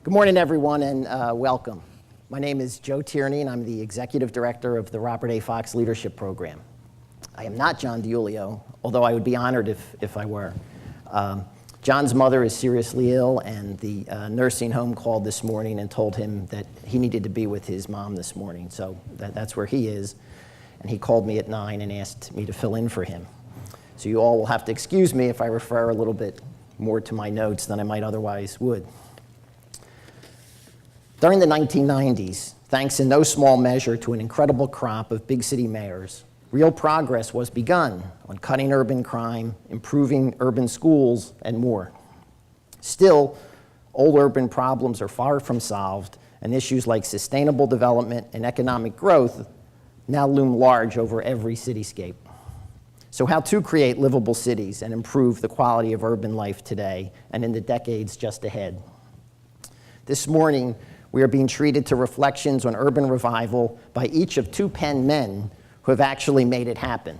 Good morning, everyone, and welcome. My name is Joe Tierney, and I'm the Executive Director of the Robert A. Fox Leadership Program. I am not John DiIulio, although I would be honored if I were. John's mother is seriously ill, and the nursing home called this morning and told him that he needed to be with his mom this morning, so that's where he is. And he called me at 9 and asked me to fill in for him. So you all will have to excuse me if I refer a little bit more to my notes than I might otherwise would. During the 1990s, thanks in no small measure to an incredible crop of big city mayors, real progress was begun on cutting urban crime, improving urban schools, and more. Still, old urban problems are far from solved, and issues like sustainable development and economic growth now loom large over every cityscape. So how to create livable cities and improve the quality of urban life today and in the decades just ahead? This morning, we are being treated to reflections on urban revival by each of two Penn men who have actually made it happen.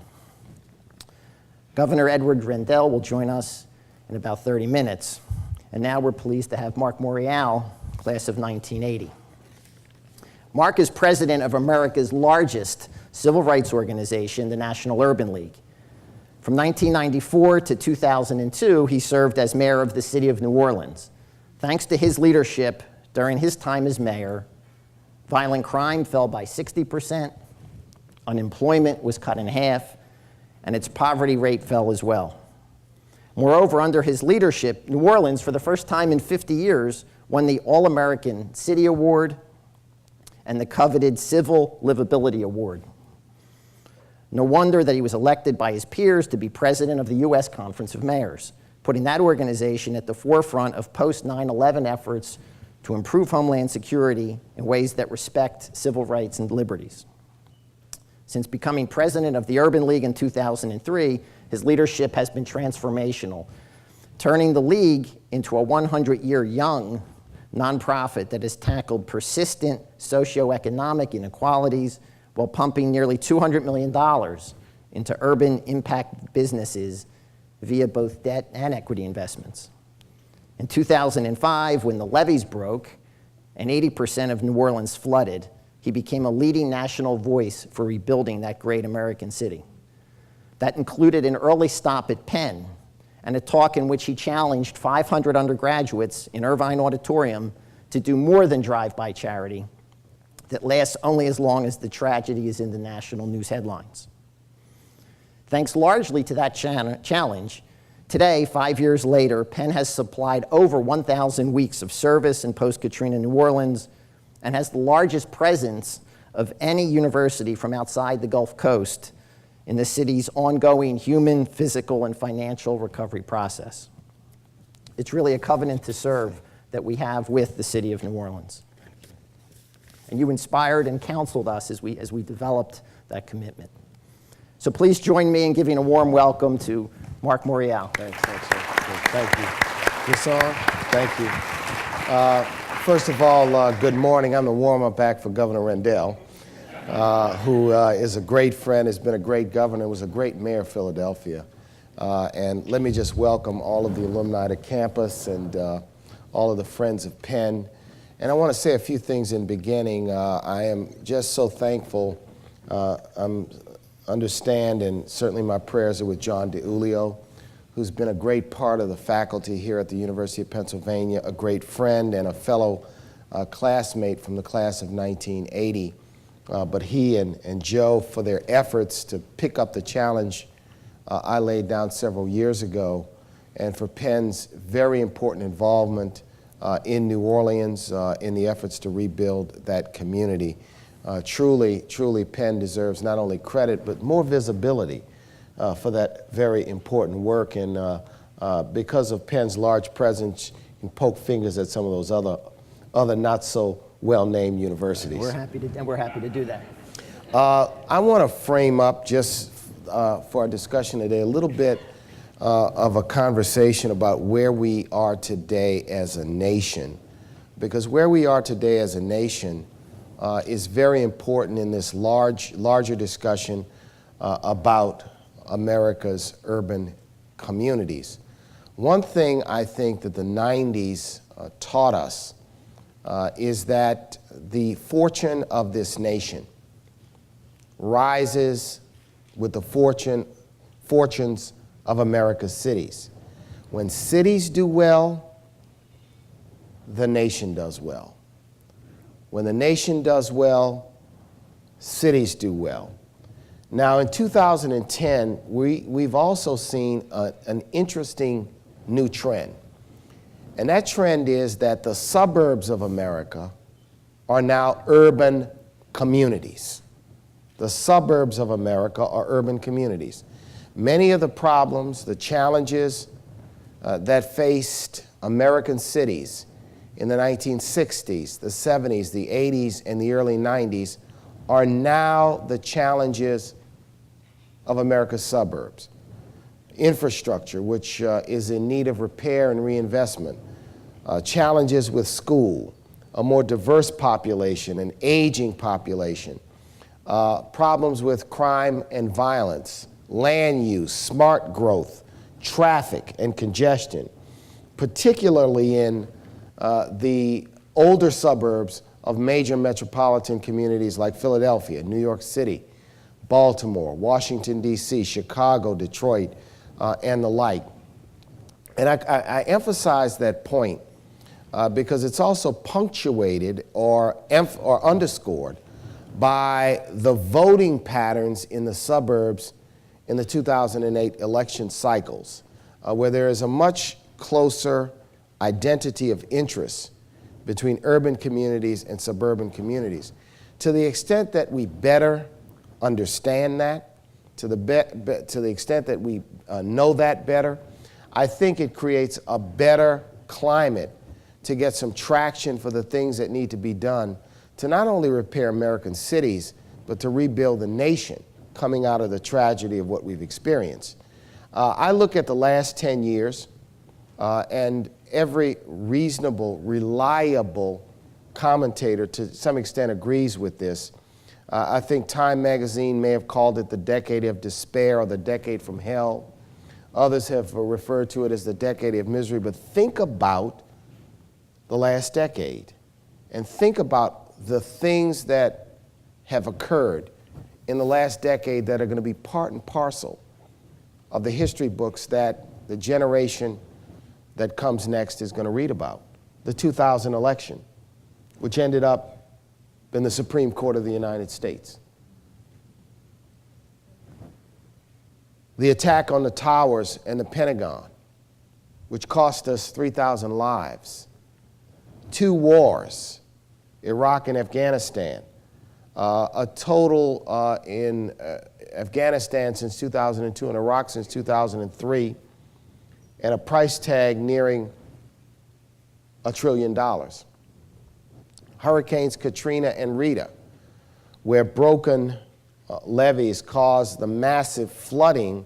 Governor Edward Rendell will join us in about 30 minutes. And now we're pleased to have Marc Morial, class of 1980. Marc is president of America's largest civil rights organization, the National Urban League. From 1994 to 2002, he served as mayor of the city of New Orleans. Thanks to his leadership, during his time as mayor, violent crime fell by 60%, unemployment was cut in half, and its poverty rate fell as well. Moreover, under his leadership, New Orleans, for the first time in 50 years, won the All-American City Award and the coveted Civil Livability Award. No wonder that he was elected by his peers to be president of the U.S. Conference of Mayors, putting that organization at the forefront of post-9/11 efforts to improve homeland security in ways that respect civil rights and liberties. Since becoming president of the Urban League in 2003, his leadership has been transformational, turning the league into a 100-year young nonprofit that has tackled persistent socioeconomic inequalities while pumping nearly $200 million into urban impact businesses via both debt and equity investments. In 2005, when the levees broke and 80% of New Orleans flooded, he became a leading national voice for rebuilding that great American city. That included an early stop at Penn and a talk in which he challenged 500 undergraduates in Irvine Auditorium to do more than drive-by charity that lasts only as long as the tragedy is in the national news headlines. Thanks largely to that challenge, today, 5 years later, Penn has supplied over 1,000 weeks of service in post-Katrina New Orleans and has the largest presence of any university from outside the Gulf Coast in the city's ongoing human, physical, and financial recovery process. It's really a covenant to serve that we have with the city of New Orleans. And you inspired and counseled us as we developed that commitment. So please join me in giving a warm welcome to Marc Morial. Thank you. This on? Thank you. First of all, good morning. I'm the warm-up act for Governor Rendell, who is a great friend, has been a great governor, was a great mayor of Philadelphia. And let me just welcome all of the alumni to campus and all of the friends of Penn. And I want to say a few things in beginning. I am just so thankful. Understand, and certainly my prayers are with John DiIulio, who's been a great part of the faculty here at the University of Pennsylvania, a great friend and a fellow classmate from the class of 1980. But he and Joe, for their efforts to pick up the challenge I laid down several years ago, and for Penn's very important involvement in New Orleans in the efforts to rebuild that community. Truly, Penn deserves not only credit, but more visibility for that very important work. And because of Penn's large presence, you can poke fingers at some of those other not so well-named universities. We're happy to do that. I want to frame up just for our discussion today a little bit of a conversation about where we are today as a nation. Because where we are today as a nation is very important in this larger discussion about America's urban communities. One thing I think that the 90s taught us is that the fortune of this nation rises with the fortunes of America's cities. When cities do well, the nation does well. When the nation does well, cities do well. Now, in 2010, we've also seen an interesting new trend. And that trend is that the suburbs of America are now urban communities. The suburbs of America are urban communities. Many of the problems, the challenges that faced American cities in the 1960s, the 70s, the 80s, and the early 90s are now the challenges of America's suburbs. Infrastructure, which is in need of repair and reinvestment. Challenges with school, a more diverse population, an aging population. Problems with crime and violence, land use, smart growth, traffic and congestion, particularly in the older suburbs of major metropolitan communities like Philadelphia, New York City, Baltimore, Washington, D.C., Chicago, Detroit, and the like. And I emphasize that point because it's also punctuated or underscored by the voting patterns in the suburbs in the 2008 election cycles, where there is a much closer identity of interest between urban communities and suburban communities. To the extent that we better understand that, to the extent that we know that better, I think it creates a better climate to get some traction for the things that need to be done to not only repair American cities, but to rebuild the nation coming out of the tragedy of what we've experienced. I look at the last 10 years, and every reasonable, reliable commentator to some extent agrees with this. I think Time magazine may have called it the decade of despair or the decade from hell. Others have referred to it as the decade of misery. But think about the last decade and think about the things that have occurred in the last decade that are going to be part and parcel of the history books that the generation that comes next is going to read about. The 2000 election, which ended up in the Supreme Court of the United States. The attack on the towers and the Pentagon, which cost us 3,000 lives. 2 wars, Iraq and Afghanistan. A total in Afghanistan since 2002 and Iraq since 2003, and a price tag nearing $1 trillion. Hurricanes Katrina and Rita, where broken levees caused the massive flooding,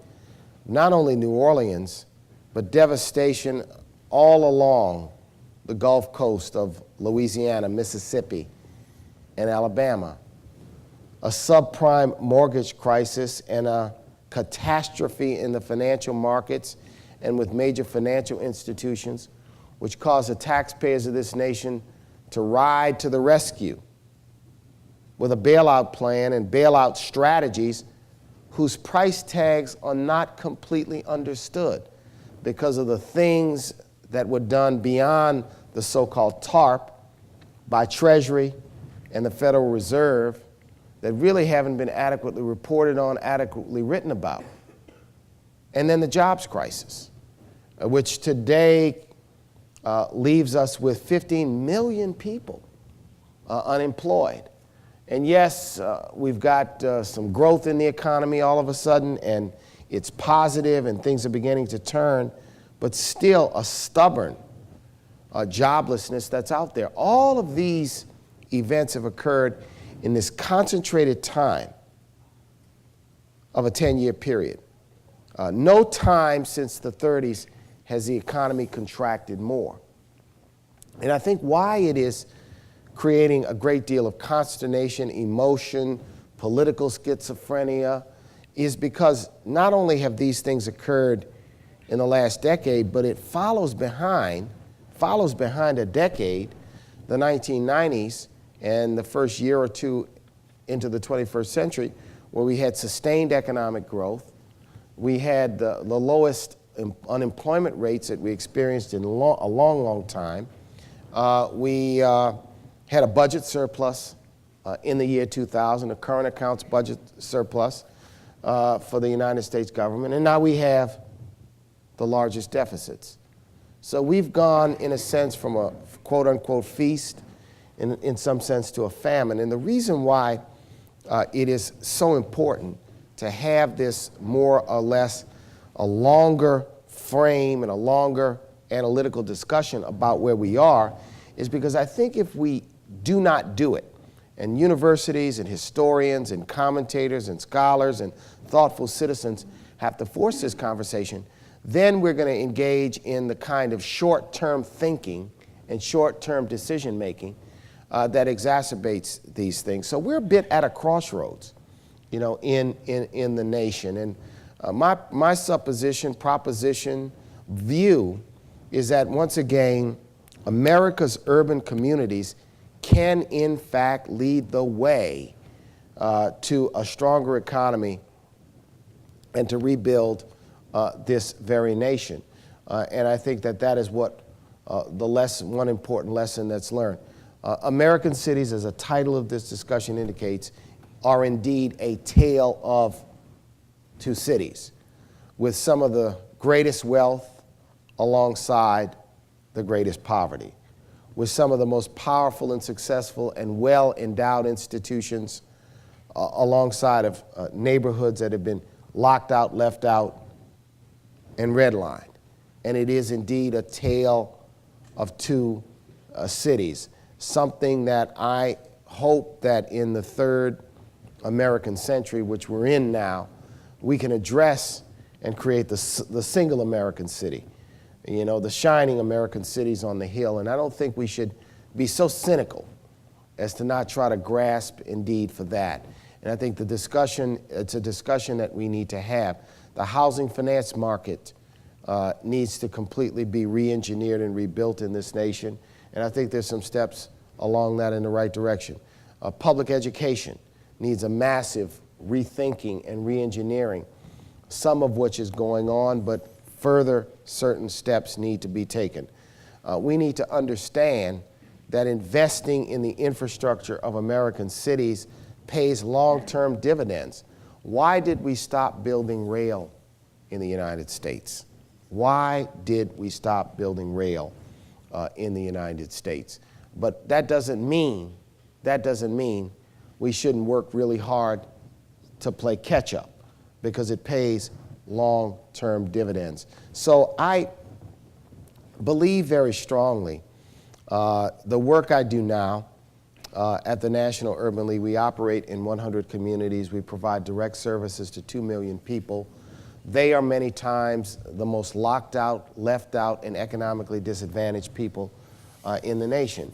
not only New Orleans, but devastation all along the Gulf Coast of Louisiana, Mississippi, and Alabama. A subprime mortgage crisis and a catastrophe in the financial markets and with major financial institutions, which caused the taxpayers of this nation to ride to the rescue with a bailout plan and bailout strategies whose price tags are not completely understood because of the things that were done beyond the so-called TARP by Treasury and the Federal Reserve that really haven't been adequately reported on, adequately written about. And then the jobs crisis, which today leaves us with 15 million people unemployed. And yes, we've got some growth in the economy all of a sudden, and it's positive and things are beginning to turn, but still a stubborn joblessness that's out there. All of these events have occurred in this concentrated time of a 10-year period. No time since the 30s has the economy contracted more. And I think why it is creating a great deal of consternation, emotion, political schizophrenia, is because not only have these things occurred in the last decade, but it follows behind a decade the 1990s and the first year or two into the 21st century, where we had sustained economic growth. We had the lowest unemployment rates that we experienced in a long time. We had a budget surplus in the year 2000, a current accounts budget surplus for the United States government, and now we have the largest deficits. So we've gone, in a sense, from a quote-unquote feast, in some sense, to a famine. And the reason why it is so important to have this more or less a longer frame and a longer analytical discussion about where we are is because I think if we do not do it, and universities and historians and commentators and scholars and thoughtful citizens have to force this conversation, then we're going to engage in the kind of short-term thinking and short-term decision-making that exacerbates these things. So we're a bit at a crossroads, you know, in the nation. And my supposition, proposition, view is that, once again, America's urban communities can, in fact, lead the way to a stronger economy and to rebuild this very nation. And I think that that is what one important lesson that's learned. American cities, as the title of this discussion indicates, are indeed a tale of two cities, with some of the greatest wealth alongside the greatest poverty, with some of the most powerful and successful and well-endowed institutions alongside of neighborhoods that have been locked out, left out, and redlined. And it is indeed a tale of two cities, something that I hope that in the third American century, which we're in now, we can address and create the single American city, you know, the shining American cities on the hill. And I don't think we should be so cynical as to not try to grasp indeed for that. And I think it's a discussion that we need to have. The housing finance market needs to completely be re-engineered and rebuilt in this nation. And I think there's some steps along that in the right direction. Public education needs a massive rethinking and re-engineering, some of which is going on, but further certain steps need to be taken. We need to understand that investing in the infrastructure of American cities pays long-term dividends. Why did we stop building rail in the United States? Why did we stop building rail in the United States? But that doesn't mean we shouldn't work really hard to play catch up, because it pays long-term dividends. So I believe very strongly the work I do now at the National Urban League. We operate in 100 communities. We provide direct services to 2 million people. They are many times the most locked out, left out, and economically disadvantaged people in the nation.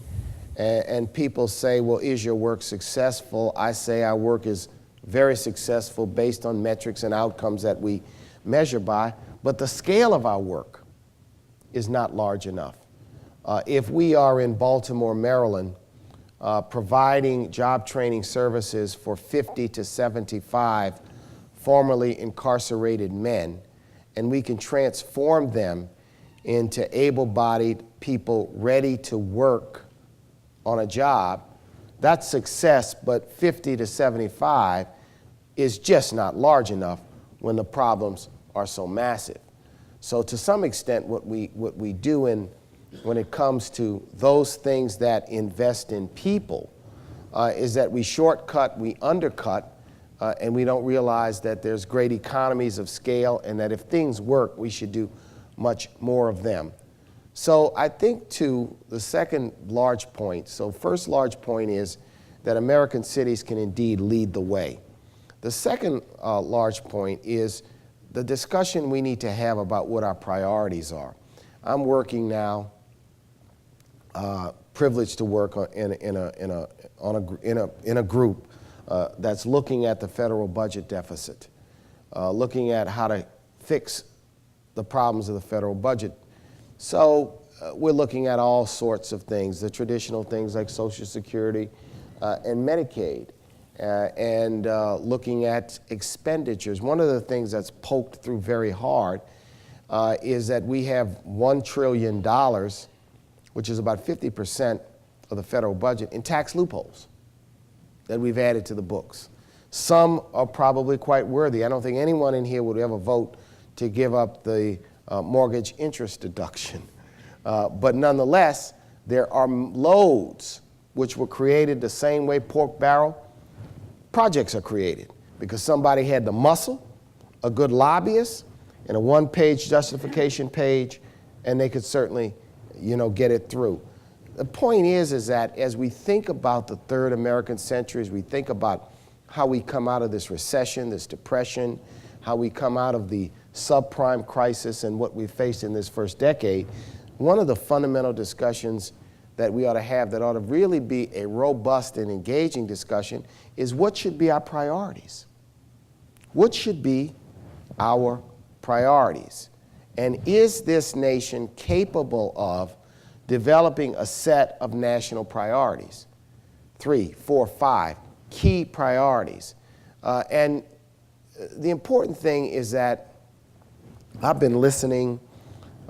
And people say, well, is your work successful? I say our work is very successful based on metrics and outcomes that we measure by, but the scale of our work is not large enough. If we are in Baltimore, Maryland, providing job training services for 50 to 75 formerly incarcerated men, and we can transform them into able-bodied people ready to work on a job, that's success, but 50 to 75 is just not large enough when the problems are so massive. So to some extent, what we do when it comes to those things that invest in people is that we shortcut, we undercut, and we don't realize that there's great economies of scale, and that if things work, we should do much more of them. So I think to the second large point, so first large point is that American cities can indeed lead the way. The second large point is the discussion we need to have about what our priorities are. I'm working now, privileged to work in a group that's looking at the federal budget deficit, looking at how to fix the problems of the federal budget. So we're looking at all sorts of things, the traditional things like Social Security and Medicaid, and looking at expenditures. One of the things that's poked through very hard is that we have $1 trillion, which is about 50% of the federal budget, in tax loopholes that we've added to the books. Some are probably quite worthy. I don't think anyone in here would ever vote to give up the mortgage interest deduction. But nonetheless, there are loads which were created the same way pork barrel projects are created, because somebody had the muscle, a good lobbyist, and a one-page justification page, and they could certainly, get it through. The point is that as we think about the third American century, as we think about how we come out of this recession, this depression, how we come out of the subprime crisis and what we faced in this first decade, one of the fundamental discussions that we ought to have, that ought to really be a robust and engaging discussion, is what should be our priorities? What should be our priorities? And is this nation capable of developing a set of national priorities? 3, 4, 5 key priorities. And the important thing is that I've been listening.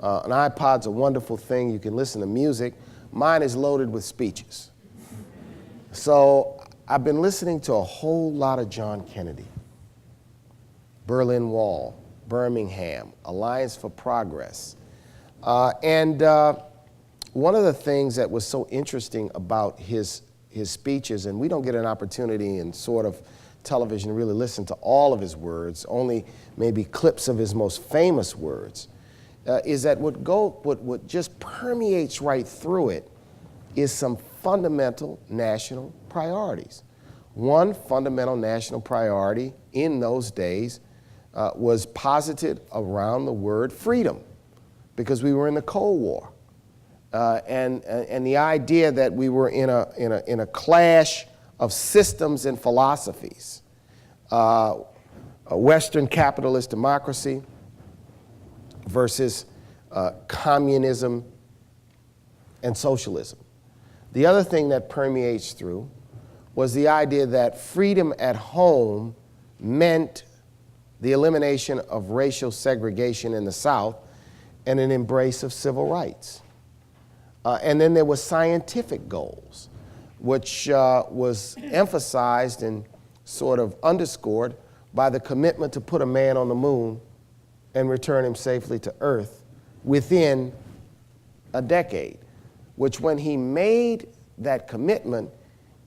An iPod's a wonderful thing. You can listen to music. Mine is loaded with speeches. So I've been listening to a whole lot of John Kennedy, Berlin Wall, Birmingham, Alliance for Progress. And one of the things that was so interesting about his speeches, and we don't get an opportunity in sort of television to really listen to all of his words, only maybe clips of his most famous words, is that what just permeates right through it is some fundamental national priorities. One fundamental national priority in those days was posited around the word freedom, because we were in the Cold War. And the idea that we were in a clash of systems and philosophies, a Western capitalist democracy versus communism and socialism. The other thing that permeates through was the idea that freedom at home meant the elimination of racial segregation in the South and an embrace of civil rights. And then there were scientific goals, which was emphasized and sort of underscored by the commitment to put a man on the moon and return him safely to Earth within a decade, which when he made that commitment,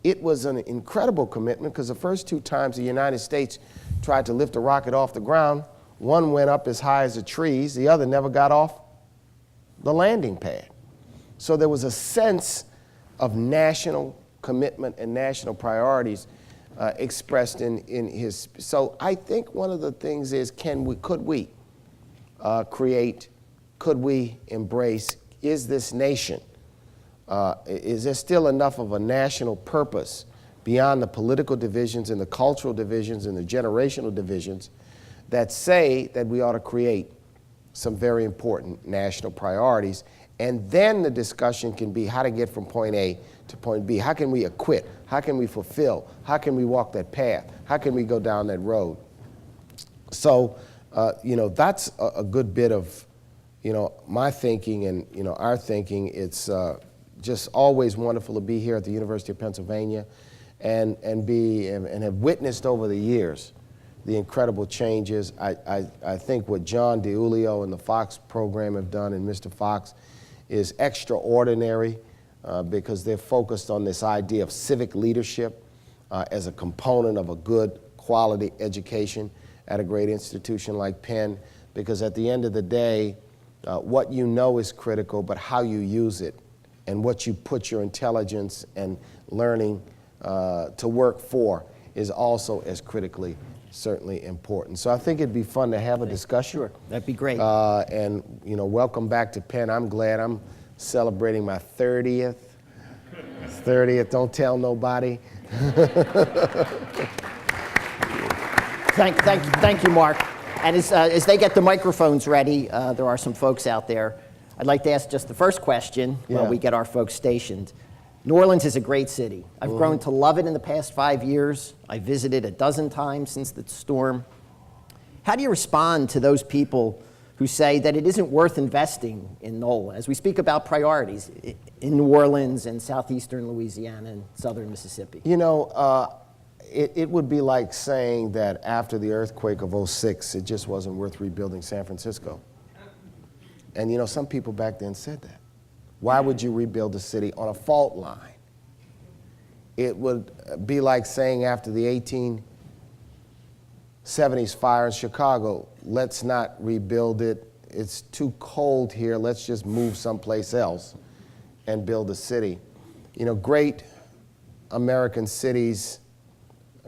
it was an incredible commitment, because the first 2 times the United States tried to lift a rocket off the ground, one went up as high as the trees, the other never got off the landing pad. So there was a sense of national commitment and national priorities expressed in his. So I think one of the things is, could we embrace, is this nation, is there still enough of a national purpose beyond the political divisions and the cultural divisions and the generational divisions that say that we ought to create some very important national priorities? And then the discussion can be how to get from point A to point B. How can we acquit? How can we fulfill? How can we walk that path? How can we go down that road? So, that's a good bit of, my thinking and, our thinking. It's just always wonderful to be here at the University of Pennsylvania and have witnessed over the years the incredible changes. I think what John DiIulio and the Fox program have done, and Mr. Fox, is extraordinary because they're focused on this idea of civic leadership as a component of a good quality education at a great institution like Penn, because at the end of the day, what you know is critical, but how you use it and what you put your intelligence and learning to work for is also as critically certainly important. So I think it'd be fun to have a discussion. Sure, that'd be great. And welcome back to Penn. I'm glad I'm celebrating my 30th. 30th, don't tell nobody. Thank you, Mark. And as they get the microphones ready, there are some folks out there. I'd like to ask just the first question while we get our folks stationed. New Orleans is a great city. I've grown to love it in the past 5 years. I visited a dozen times since the storm. How do you respond to those people who say that it isn't worth investing in NOLA as we speak about priorities in New Orleans and southeastern Louisiana and southern Mississippi? You know, it would be like saying that after the earthquake of '06, it just wasn't worth rebuilding San Francisco. And you know, some people back then said that. Why would you rebuild a city on a fault line? It would be like saying after the 1870s fire in Chicago, let's not rebuild it. It's too cold here. Let's just move someplace else and build a city. You know, great American cities,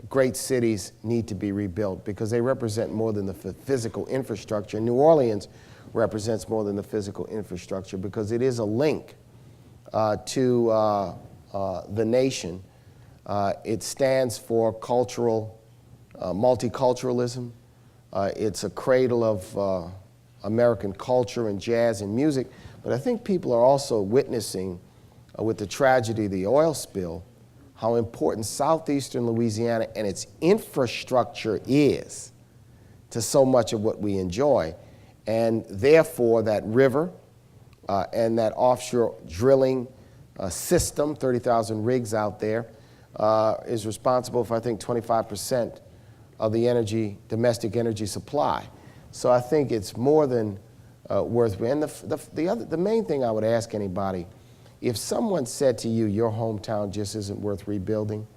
great cities need to be rebuilt because they represent more than the physical infrastructure. New Orleans represents more than the physical infrastructure because it is a link to the nation. It stands for cultural multiculturalism. It's a cradle of American culture and jazz and music. But I think people are also witnessing, with the tragedy of the oil spill, how important southeastern Louisiana and its infrastructure is to so much of what we enjoy. And therefore, that river and that offshore drilling system, 30,000 rigs out there, is responsible for, I think, 25% of the domestic energy supply. So I think it's more than worth. And the main thing I would ask anybody, if someone said to you, your hometown just isn't worth rebuilding,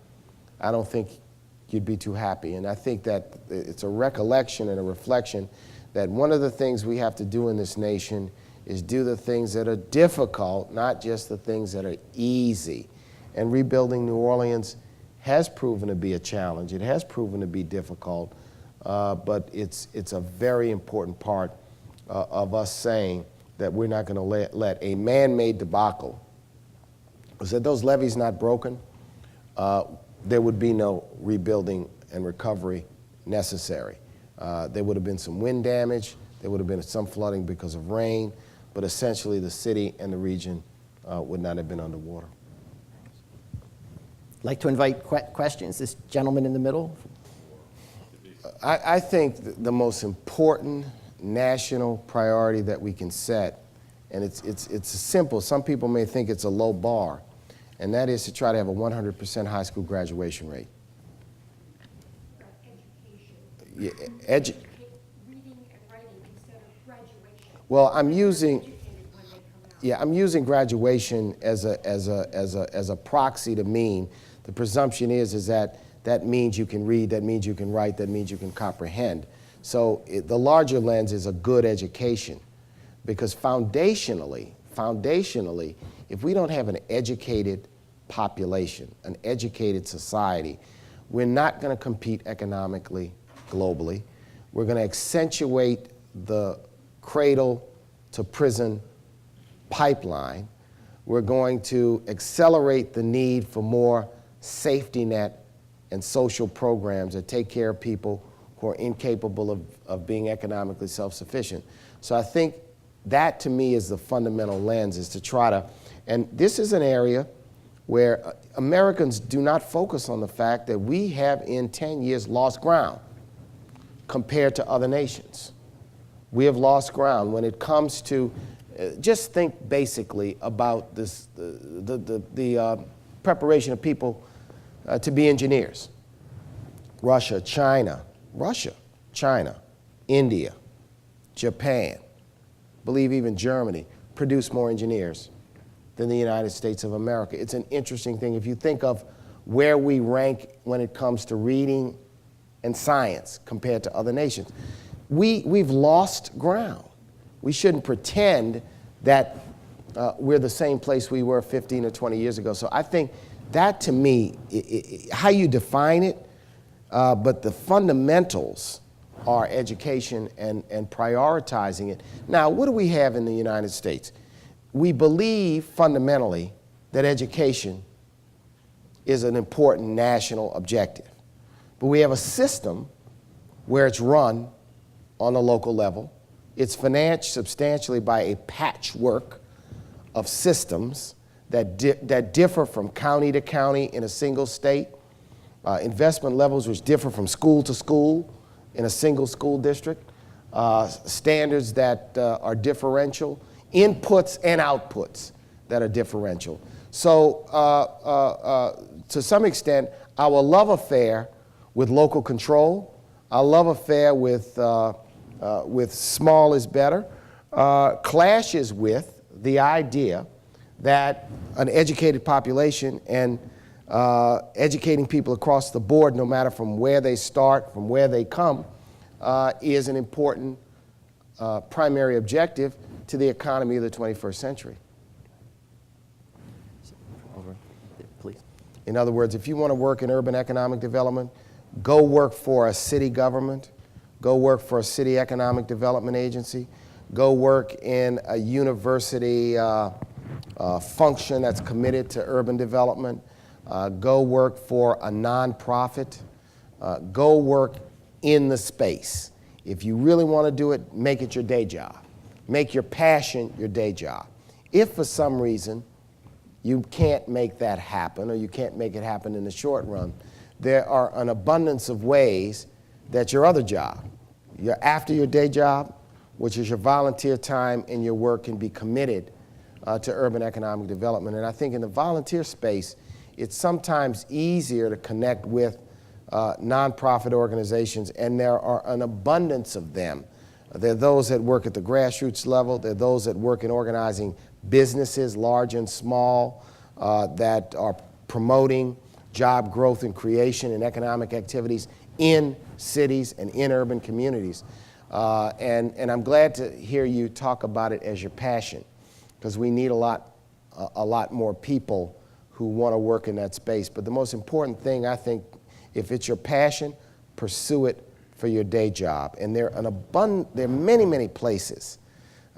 I don't think you'd be too happy. And I think that it's a recollection and a reflection that one of the things we have to do in this nation is do the things that are difficult, not just the things that are easy. And rebuilding New Orleans has proven to be a challenge. It has proven to be difficult, but it's a very important part of us saying that we're not going to let a man-made debacle, because had those levees not broken, there would be no rebuilding and recovery necessary. There would have been some wind damage, there would have been some flooding because of rain, but essentially the city and the region would not have been underwater. I'd like to invite questions. This gentleman in the middle. I think the most important national priority that we can set, and it's simple. Some people may think it's a low bar, and that is to try to have a 100% high school graduation rate. Yeah, reading and writing instead of graduation. Well, I'm using graduation as a proxy to mean. The presumption is that means you can read, that means you can write, that means you can comprehend. So the larger lens is a good education, because foundationally, if we don't have an educated population, an educated society, we're not going to compete economically globally. We're going to accentuate the cradle to prison pipeline. We're going to accelerate the need for more safety net and social programs that take care of people who are incapable of being economically self-sufficient. So I think that, to me, is the fundamental lens, is to try to, and this is an area where Americans do not focus on the fact that we have in 10 years lost ground compared to other nations. We have lost ground when it comes to, just think basically about this, the preparation of people to be engineers. Russia, China, India, Japan, believe even Germany, produce more engineers than the United States of America. It's an interesting thing. If you think of where we rank when it comes to reading and science compared to other nations, we've lost ground. We shouldn't pretend that we're the same place we were 15 or 20 years ago. So I think that, to me, how you define it, but the fundamentals are education and prioritizing it. Now, what do we have in the United States? We believe fundamentally that education is an important national objective. But we have a system where it's run on a local level. It's financed substantially by a patchwork of systems that differ from county to county in a single state, investment levels which differ from school to school in a single school district, standards that are differential, inputs and outputs that are differential. So to some extent, our love affair with local control, our love affair with small is better, clashes with the idea that an educated population and educating people across the board, no matter from where they start, from where they come, is an important primary objective to the economy of the 21st century. Over. Please. In other words, if you want to work in urban economic development, go work for a city government, go work for a city economic development agency, go work in a university function that's committed to urban development, go work for a nonprofit, go work in the space. If you really want to do it, make it your day job. Make your passion your day job. If for some reason you can't make that happen, or you can't make it happen in the short run, there are an abundance of ways that your other job, after your day job, which is your volunteer time and your work, can be committed to urban economic development. And I think in the volunteer space, it's sometimes easier to connect with nonprofit organizations, and there are an abundance of them. There are those that work at the grassroots level. There are those that work in organizing businesses, large and small, that are promoting job growth and creation and economic activities in cities and in urban communities. And I'm glad to hear you talk about it as your passion, because we need a lot more people who want to work in that space. But the most important thing, I think, if it's your passion, pursue it for your day job. And there are many, many places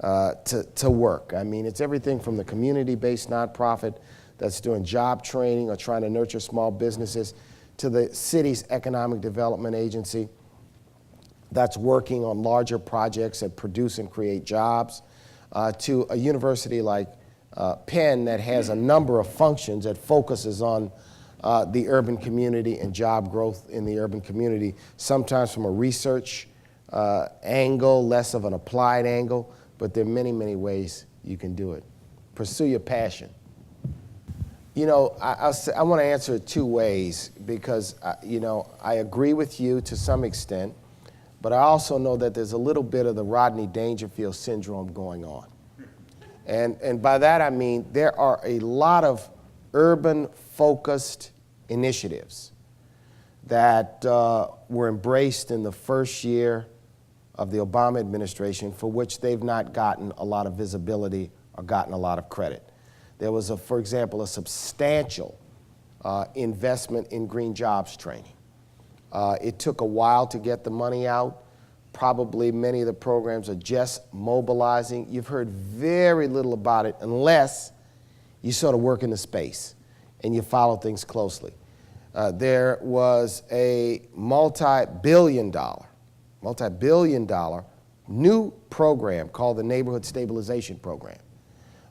to work. I mean, it's everything from the community-based nonprofit that's doing job training or trying to nurture small businesses, to the city's economic development agency that's working on larger projects that produce and create jobs, to a university like Penn that has a number of functions that focuses on the urban community and job growth in the urban community, sometimes from a research angle, less of an applied angle, but there are many, many ways you can do it. Pursue your passion. You know, I want to answer it two ways, because, I agree with you to some extent, but I also know that there's a little bit of the Rodney Dangerfield syndrome going on. And by that I mean there are a lot of urban-focused initiatives that were embraced in the first year of the Obama administration, for which they've not gotten a lot of visibility or gotten a lot of credit. There was, for example, a substantial investment in green jobs training. It took a while to get the money out. Probably many of the programs are just mobilizing. You've heard very little about it unless you sort of work in the space and you follow things closely. There was a multi-billion dollar new program called the Neighborhood Stabilization Program,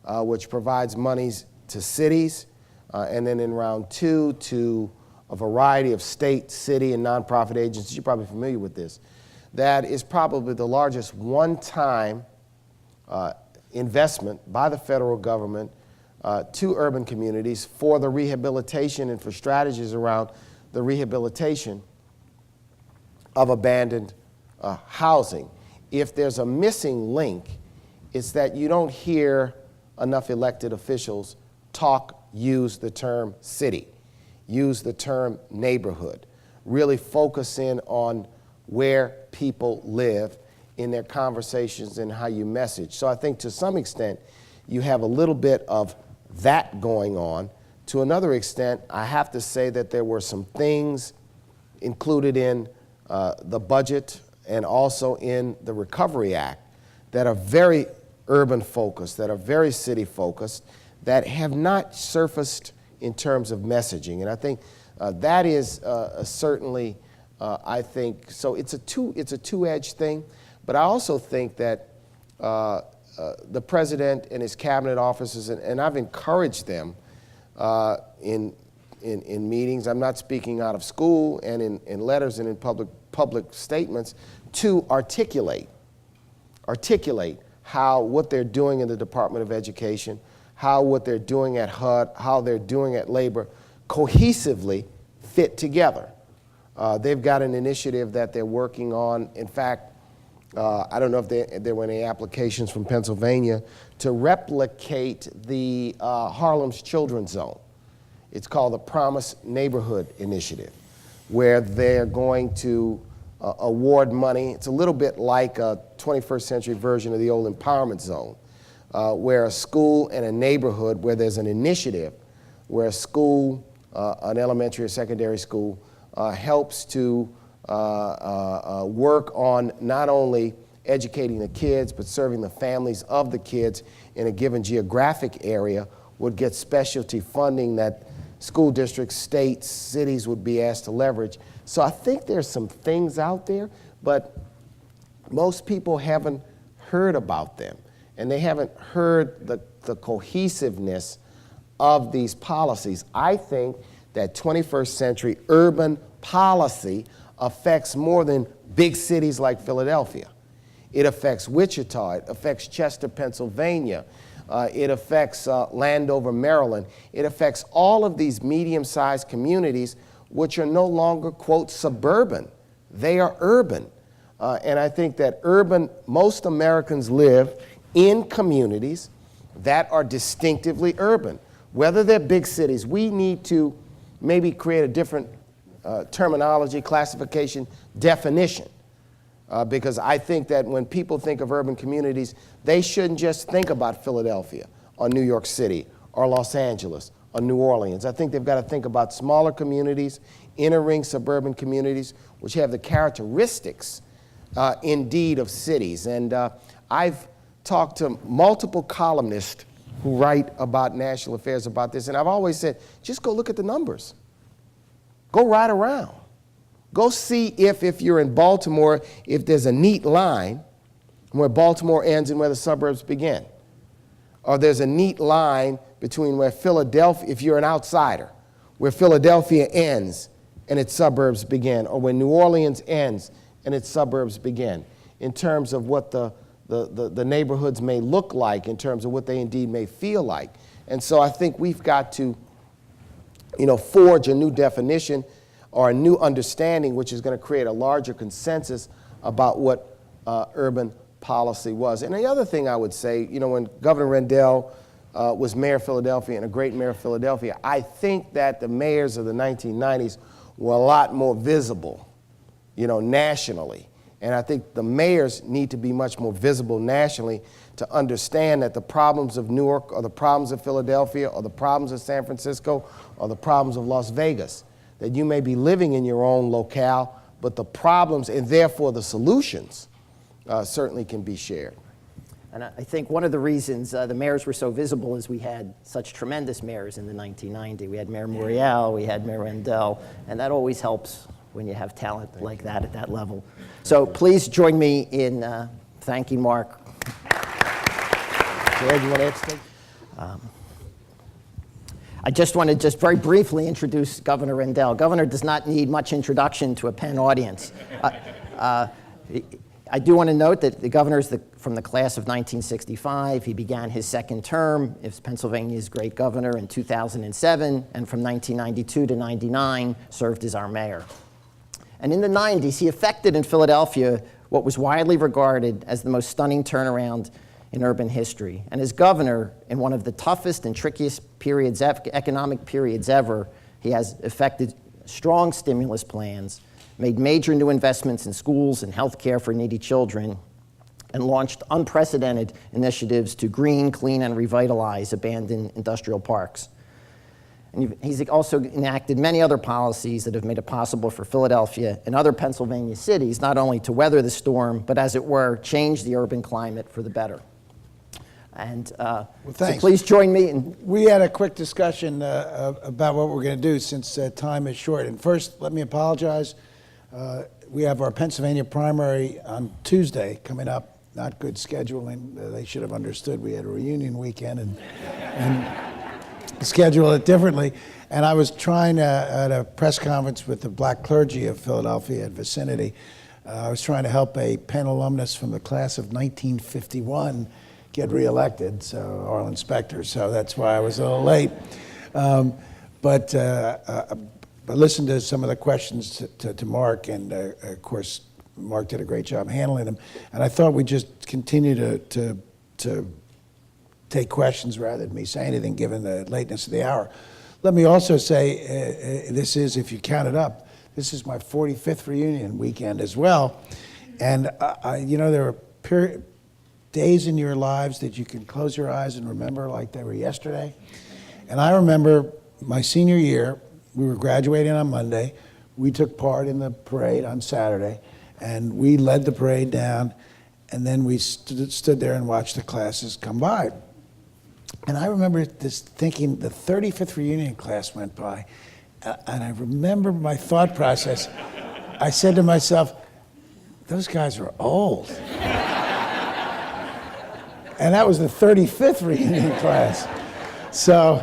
which provides monies to cities, and then in round two to a variety of state, city, and nonprofit agencies. You're probably familiar with this. That is probably the largest one-time investment by the federal government to urban communities for the rehabilitation and for strategies around the rehabilitation of abandoned housing. If there's a missing link, it's that you don't hear enough elected officials use the term city, use the term neighborhood, really focus in on where people live in their conversations and how you message. So I think to some extent you have a little bit of that going on. To another extent, I have to say that there were some things included in the budget and also in the Recovery Act that are very urban focused, that are very city focused, that have not surfaced in terms of messaging. And I think that is certainly, I think, so it's a two-edged thing, but I also think that the president and his cabinet officers, and I've encouraged them in meetings. I'm not speaking out of school, and in letters and in public statements, to articulate how what they're doing in the Department of Education, how what they're doing at HUD, how they're doing at Labor, cohesively fit together. They've got an initiative that they're working on. In fact, I don't know if there were any applications from Pennsylvania to replicate the Harlem's Children's Zone. It's called the Promise Neighborhood Initiative, where they're going to award money. It's a little bit like a 21st century version of the old Empowerment Zone, where a school and a neighborhood, where there's an initiative, where a school, an elementary or secondary school, helps to work on not only educating the kids, but serving the families of the kids in a given geographic area, would get specialty funding that school districts, states, cities would be asked to leverage. So I think there's some things out there, but most people haven't heard about them, and they haven't heard the cohesiveness of these policies. I think that 21st century urban policy affects more than big cities like Philadelphia. It affects Wichita, it affects Chester, Pennsylvania, it affects Landover, Maryland. It affects all of these medium-sized communities which are no longer, quote, suburban. They are urban. And I think that most Americans live in communities that are distinctively urban. Whether they're big cities, we need to maybe create a different terminology, classification, definition. Because I think that when people think of urban communities, they shouldn't just think about Philadelphia or New York City or Los Angeles or New Orleans. I think they've got to think about smaller communities, inner ring suburban communities, which have the characteristics, indeed, of cities. And I've talked to multiple columnists who write about national affairs about this, and I've always said, just go look at the numbers. Go ride around. Go see if you're in Baltimore, if there's a neat line where Baltimore ends and where the suburbs begin. Or there's a neat line between where Philadelphia, if you're an outsider, where Philadelphia ends and its suburbs begin, or where New Orleans ends and its suburbs begin, in terms of what the neighborhoods may look like, in terms of what they indeed may feel like. And so I think we've got to, forge a new definition or a new understanding which is going to create a larger consensus about what urban policy was. And the other thing I would say, when Governor Rendell was mayor of Philadelphia and a great mayor of Philadelphia, I think that the mayors of the 1990s were a lot more visible, nationally. And I think the mayors need to be much more visible nationally to understand that the problems of Newark or the problems of Philadelphia or the problems of San Francisco or the problems of Las Vegas, that you may be living in your own locale, but the problems and therefore the solutions certainly can be shared. And I think one of the reasons the mayors were so visible is we had such tremendous mayors in the 1990s. We had Mayor Morial, we had Mayor Rendell, and that always helps when you have talent like that at that level. So please join me in thanking Marc. George, you want to add something? I just want to very briefly introduce Governor Rendell. Governor does not need much introduction to a Penn audience. I do want to note that the governor is from the class of 1965. He began his second term as Pennsylvania's great governor in 2007, and from 1992 to 99 served as our mayor. And in the 90s, he effected in Philadelphia what was widely regarded as the most stunning turnaround in urban history. And as governor, in one of the toughest and trickiest economic periods ever, he has effected strong stimulus plans, made major new investments in schools and health care for needy children, and launched unprecedented initiatives to green, clean, and revitalize abandoned industrial parks. And he's also enacted many other policies that have made it possible for Philadelphia and other Pennsylvania cities not only to weather the storm, but as it were, change the urban climate for the better. And so please join me. We had a quick discussion about what we're going to do since time is short. And first, let me apologize. We have our Pennsylvania primary on Tuesday coming up, not good scheduling. They should have understood we had a reunion weekend and schedule it differently. And I was trying to, at a press conference with the black clergy of Philadelphia at Vicinity, I was trying to help a Penn alumnus from the class of 1951 get reelected, so Arlen Specter, so that's why I was a little late. But listen to some of the questions to Mark, and of course, Mark did a great job handling them. And I thought we'd just continue to take questions rather than me say anything, given the lateness of the hour. Let me also say, this is, if you count it up, this is my 45th reunion weekend as well. And you know, there are days in your lives that you can close your eyes and remember like they were yesterday. And I remember my senior year, we were graduating on Monday. We took part in the parade on Saturday, and we led the parade down, and then we stood there and watched the classes come by. And I remember this thinking, the 35th reunion class went by, and I remember my thought process. I said to myself, those guys are old. And that was the 35th reunion class. So,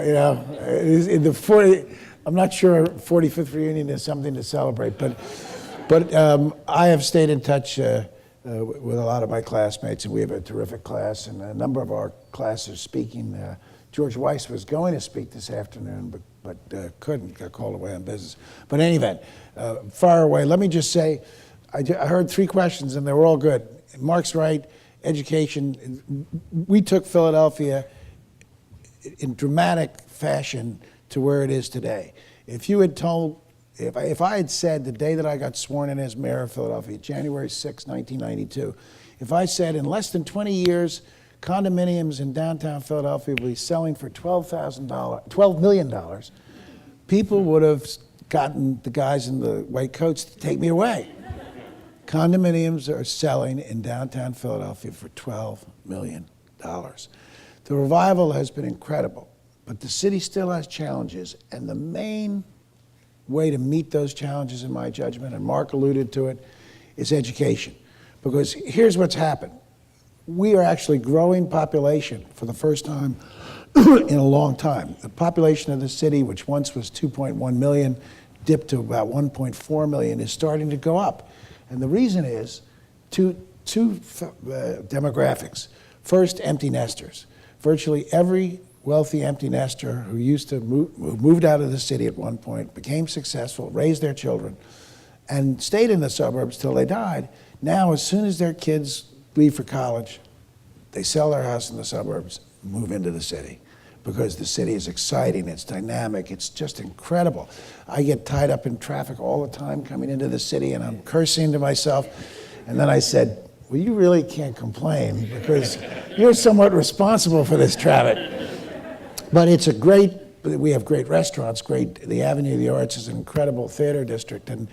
you know, in the 40, I'm not sure 45th reunion is something to celebrate, but I have stayed in touch with a lot of my classmates, and we have a terrific class, and a number of our classes speaking. George Weiss was going to speak this afternoon, but couldn't, got called away on business. But in any event, far away, let me just say, I heard 3 questions, and they were all good. Mark's right, education. We took Philadelphia in dramatic fashion to where it is today. If you had told, if I had said the day that I got sworn in as mayor of Philadelphia, January 6, 1992, if I said in less than 20 years, condominiums in downtown Philadelphia will be selling for $12 million, people would have gotten the guys in the white coats to take me away. Condominiums are selling in downtown Philadelphia for $12 million. The revival has been incredible, but the city still has challenges, and the main way to meet those challenges, in my judgment, and Mark alluded to it, is education. Because here's what's happened. We are actually growing population for the first time in a long time. The population of the city, which once was 2.1 million, dipped to about 1.4 million, is starting to go up. And the reason is two demographics. First, empty nesters. Virtually every wealthy empty nester who used to moved out of the city at one point, became successful, raised their children, and stayed in the suburbs till they died. Now, as soon as their kids leave for college, they sell their house in the suburbs, move into the city, because the city is exciting, it's dynamic, it's just incredible. I get tied up in traffic all the time coming into the city, and I'm cursing to myself. And then I said, well, you really can't complain, because you're somewhat responsible for this traffic. But it's a great, we have great restaurants, the Avenue of the Arts is an incredible theater district, and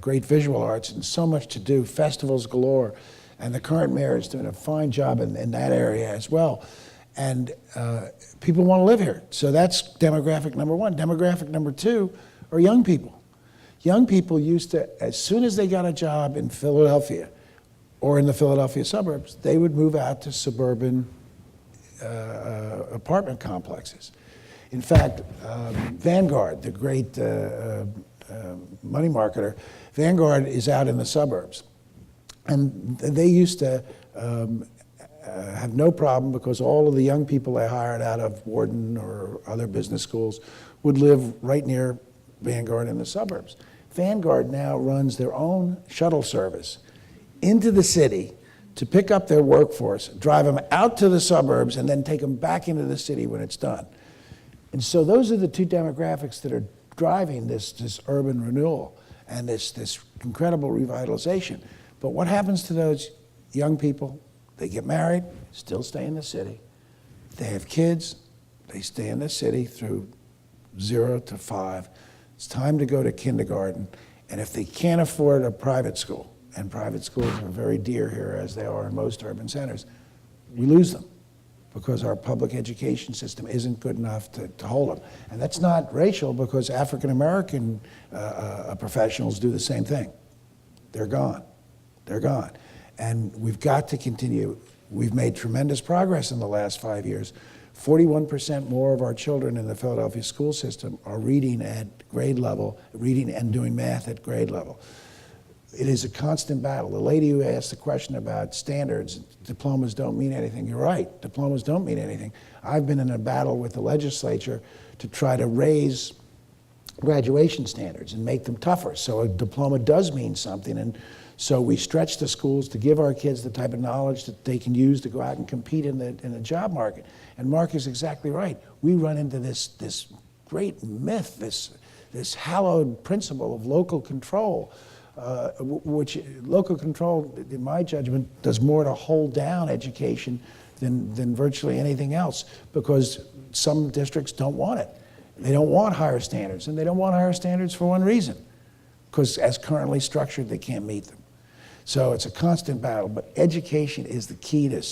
great visual arts, and so much to do, festivals galore. And the current mayor is doing a fine job in that area as well. And people want to live here. So that's demographic number 1. Demographic number 2 are young people. Young people used to, as soon as they got a job in Philadelphia or in the Philadelphia suburbs, they would move out to suburban apartment complexes. In fact, Vanguard, the great money marketer, Vanguard is out in the suburbs. And they used to have no problem, because all of the young people they hired out of Wharton or other business schools would live right near Vanguard in the suburbs. Vanguard now runs their own shuttle service into the city to pick up their workforce, drive them out to the suburbs, and then take them back into the city when it's done. And so those are the 2 demographics that are driving this urban renewal and this incredible revitalization. But what happens to those young people? They get married, still stay in the city. They have kids, they stay in the city through 0 to 5. It's time to go to kindergarten. And if they can't afford a private school, and private schools are very dear here, as they are in most urban centers, we lose them, because our public education system isn't good enough to hold them. And that's not racial, because African-American professionals do the same thing. They're gone. They're gone. And we've got to continue. We've made tremendous progress in the last 5 years. 41% more of our children in the Philadelphia school system are reading at grade level, reading and doing math at grade level. It is a constant battle. The lady who asked the question about standards, diplomas don't mean anything. You're right, diplomas don't mean anything. I've been in a battle with the legislature to try to raise graduation standards and make them tougher, so a diploma does mean something. And so we stretch the schools to give our kids the type of knowledge that they can use to go out and compete in the job market. And Mark is exactly right. We run into this great myth, this hallowed principle of local control, which local control, in my judgment, does more to hold down education than virtually anything else, because some districts don't want it. They don't want higher standards, and they don't want higher standards for one reason, because as currently structured, they can't meet them. So it's a constant battle, but education is the key to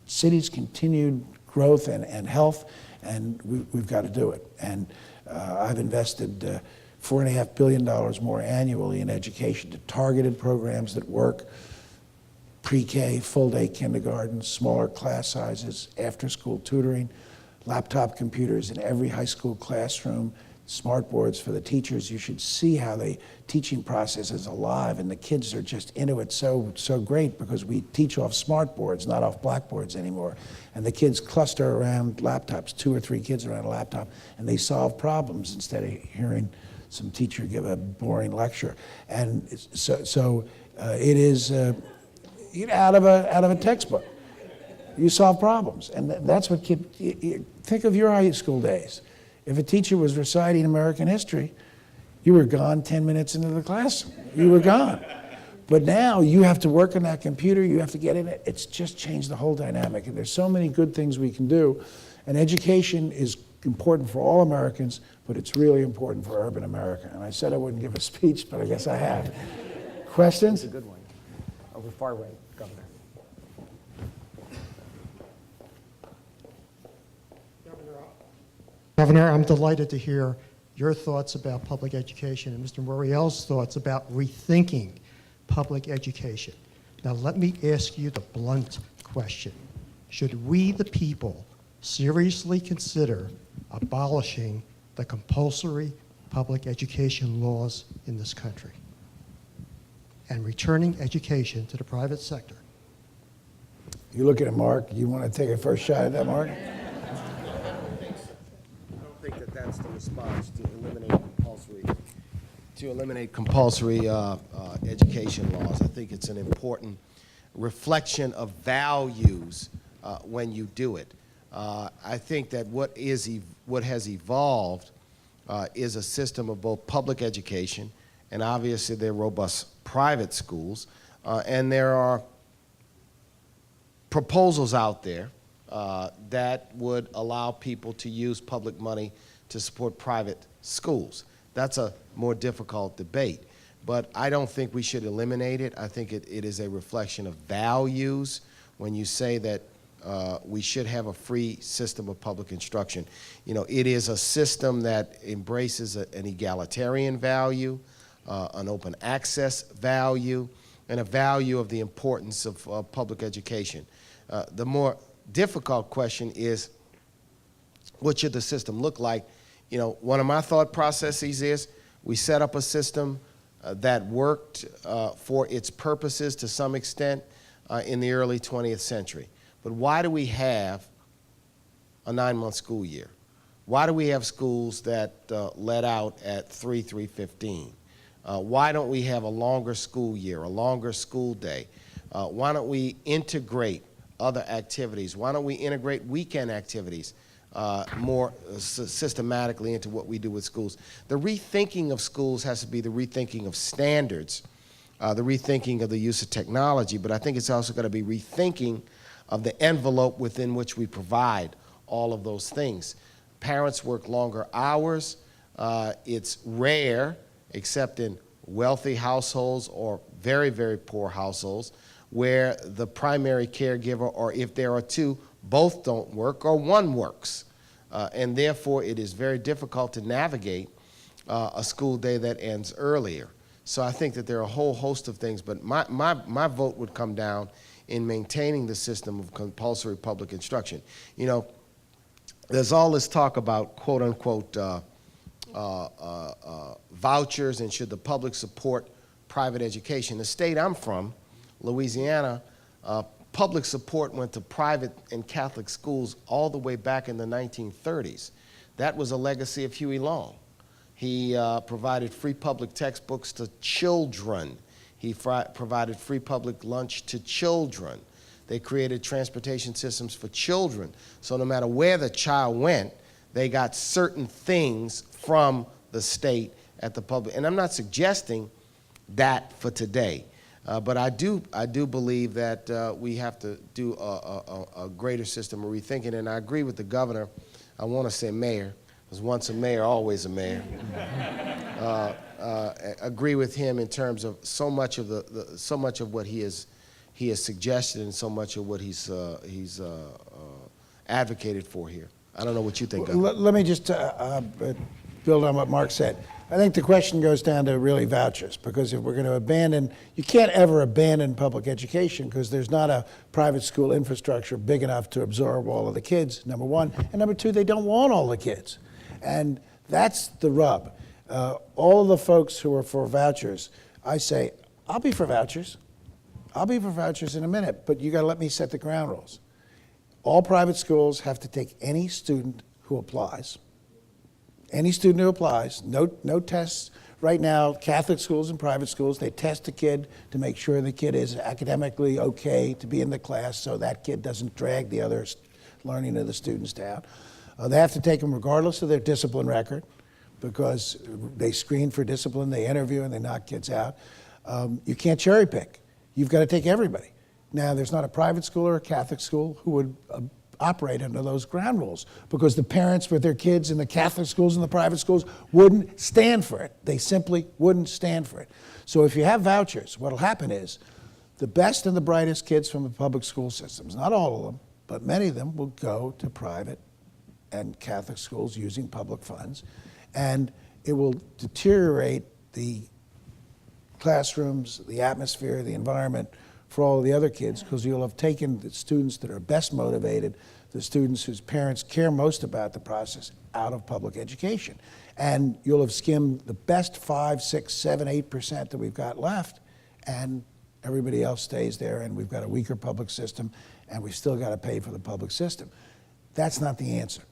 cities' continued growth and health, and we've got to do it. And I've invested $4.5 billion more annually in education to targeted programs that work: pre-K, full-day kindergarten, smaller class sizes, after-school tutoring, laptop computers in every high school classroom, smart boards for the teachers. You should see how the teaching process is alive, and the kids are just into it so great, because we teach off smart boards, not off blackboards anymore. And the kids cluster around laptops, 2 or 3 kids around a laptop, and they solve problems instead of hearing some teacher give a boring lecture. And so it is out of a textbook. You solve problems, and that's what kids. Think of your high school days. If a teacher was reciting American history, you were gone 10 minutes into the class. You were gone. But now you have to work on that computer, you have to get in it. It's just changed the whole dynamic. And there's so many good things we can do. And education is important for all Americans, but it's really important for urban America. And I said I wouldn't give a speech, but I guess I have. Questions? That's a good one. Over far right, Governor. Governor, I'm delighted to hear your thoughts about public education and Mr. Morial's thoughts about rethinking public education. Now, let me ask you the blunt question. Should we, the people, seriously consider abolishing the compulsory public education laws in this country and returning education to the private sector? You look at it, Mark. You want to take a first shot at that, Mark? That's the response to eliminate compulsory education laws. I think it's an important reflection of values when you do it. I think that what has evolved is a system of both public education, and obviously there are robust private schools, and there are proposals out there that would allow people to use public money to support private schools. That's a more difficult debate. But I don't think we should eliminate it. I think it is a reflection of values when you say that we should have a free system of public instruction. You know, it is a system that embraces an egalitarian value, an open access value, and a value of the importance of public education. The more difficult question is, what should the system look like? You know, one of my thought processes is we set up a system that worked for its purposes to some extent in the early 20th century. But why do we have a 9-month school year? Why do we have schools that let out at 3:15? Why don't we have a longer school year, a longer school day? Why don't we integrate other activities? Why don't we integrate weekend activities more systematically into what we do with schools? The rethinking of schools has to be the rethinking of standards, the rethinking of the use of technology, but I think it's also going to be rethinking of the envelope within which we provide all of those things. Parents work longer hours. It's rare, except in wealthy households or very, very poor households, where the primary caregiver, or if there are two, both don't work or one works. And therefore, it is very difficult to navigate a school day that ends earlier. So I think that there are a whole host of things, but my vote would come down in maintaining the system of compulsory public instruction. You know, there's all this talk about quote unquote vouchers and should the public support private education. The state I'm from, Louisiana, public support went to private and Catholic schools all the way back in the 1930s. That was a legacy of Huey Long. He provided free public textbooks to children. He provided free public lunch to children. They created transportation systems for children. So no matter where the child went, they got certain things from the state at the public. And I'm not suggesting that for today. But I do believe that we have to do a greater system of rethinking. And I agree with the governor. I want to say mayor, because once a mayor, always a mayor. Agree with him in terms of so much of so much of what he has suggested and so much of what he's advocated for here. I don't know what you think. Let me just build on what Mark said. I think the question goes down to really vouchers, because if we're going to abandon, you can't ever abandon public education because there's not a private school infrastructure big enough to absorb all of the kids, number one. And number two, they don't want all the kids. And that's the rub. All of the folks who are for vouchers, I say, I'll be for vouchers. I'll be for vouchers in a minute, but you got to let me set the ground rules. All private schools have to take any student who applies. Any student who applies, no tests. Right now, Catholic schools and private schools, they test a kid to make sure the kid is academically okay to be in the class so that kid doesn't drag the other learning of the students down. They have to take them regardless of their discipline record because they screen for discipline, they interview, and they knock kids out. You can't cherry pick. You've got to take everybody. Now, there's not a private school or a Catholic school who would operate under those ground rules because the parents with their kids in the Catholic schools and the private schools wouldn't stand for it. They simply wouldn't stand for it. So if you have vouchers, what'll happen is the best and the brightest kids from the public school systems, not all of them, but many of them will go to private and Catholic schools using public funds, and it will deteriorate the classrooms, the atmosphere, the environment for all of the other kids, because you'll have taken the students that are best motivated, the students whose parents care most about the process, out of public education. And you'll have skimmed the best 5, 6, 7, 8% that we've got left, and everybody else stays there, and we've got a weaker public system, and we've still got to pay for the public system. That's not the answer.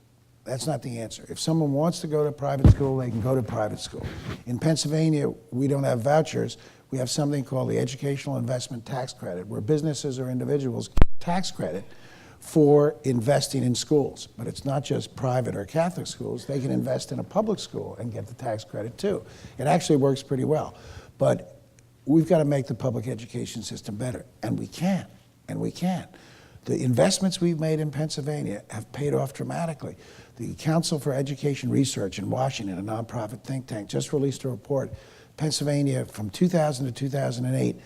That's not the answer. If someone wants to go to private school, they can go to private school. In Pennsylvania, we don't have vouchers. We have something called the Educational Investment Tax Credit, where businesses or individuals get tax credit for investing in schools. But it's not just private or Catholic schools. They can invest in a public school and get the tax credit too. It actually works pretty well. But we've got to make the public education system better, and we can, and we can. The investments we've made in Pennsylvania have paid off dramatically. The Council for Education Research in Washington, a nonprofit think tank, just released a report. Pennsylvania, from 2000 to 2008,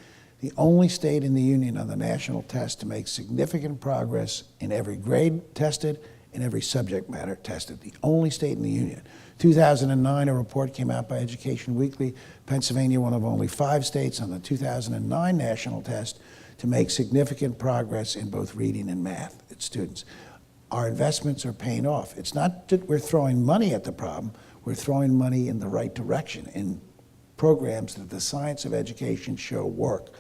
the only state in the union on the national test to make significant progress in every grade tested and every subject matter tested. The only state in the union. 2009, a report came out by Education Weekly. Pennsylvania, one of only 5 states on the 2009 national test to make significant progress in both reading and math at students. Our investments are paying off. It's not that we're throwing money at the problem, we're throwing money in the right direction, in programs that the science of education show work.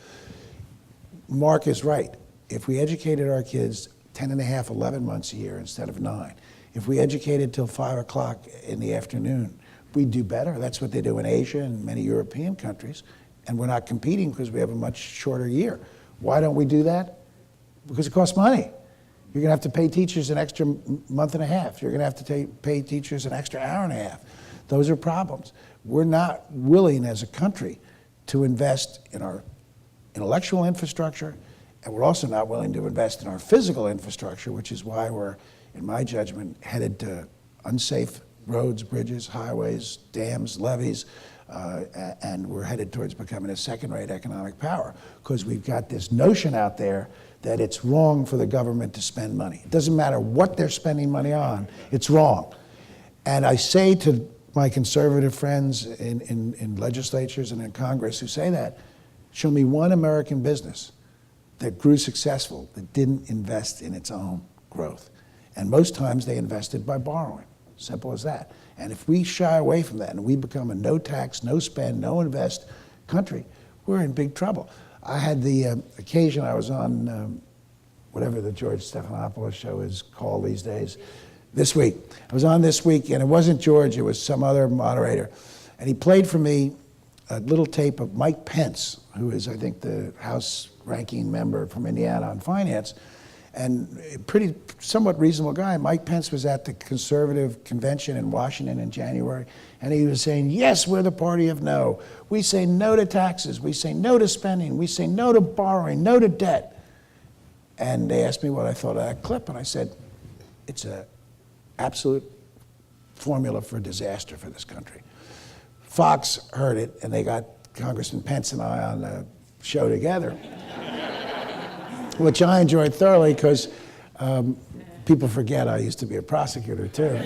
Mark is right. If we educated our kids 10 and a half, 11 months a year instead of 9, if we educated till 5 o'clock in the afternoon, we'd do better. That's what they do in Asia and many European countries, and we're not competing because we have a much shorter year. Why don't we do that? Because it costs money. You're going to have to pay teachers an extra month and a half. You're going to have to pay teachers an extra hour and a half. Those are problems. We're not willing as a country to invest in our intellectual infrastructure, and we're also not willing to invest in our physical infrastructure, which is why we're, in my judgment, headed to unsafe roads, bridges, highways, dams, levees, and we're headed towards becoming a second-rate economic power because we've got this notion out there that it's wrong for the government to spend money. It doesn't matter what they're spending money on, it's wrong. And I say to my conservative friends in legislatures and in Congress who say that, show me one American business that grew successful that didn't invest in its own growth. And most times they invested by borrowing. Simple as that. And if we shy away from that and we become a no tax, no spend, no invest country, we're in big trouble. I had the occasion, I was on whatever the George Stephanopoulos show is called these days, this week. I was on this week, and it wasn't George, it was some other moderator. And he played for me a little tape of Mike Pence, who is, I think, the House ranking member from Indiana on finance, and a pretty, somewhat reasonable guy. Mike Pence was at the conservative convention in Washington in January, and he was saying, yes, we're the party of no. We say no to taxes. We say no to spending. We say no to borrowing, no to debt. And they asked me what I thought of that clip, and I said, it's an absolute formula for disaster for this country. Fox heard it, and they got Congressman Pence and I on the show together, which I enjoyed thoroughly because people forget I used to be a prosecutor too.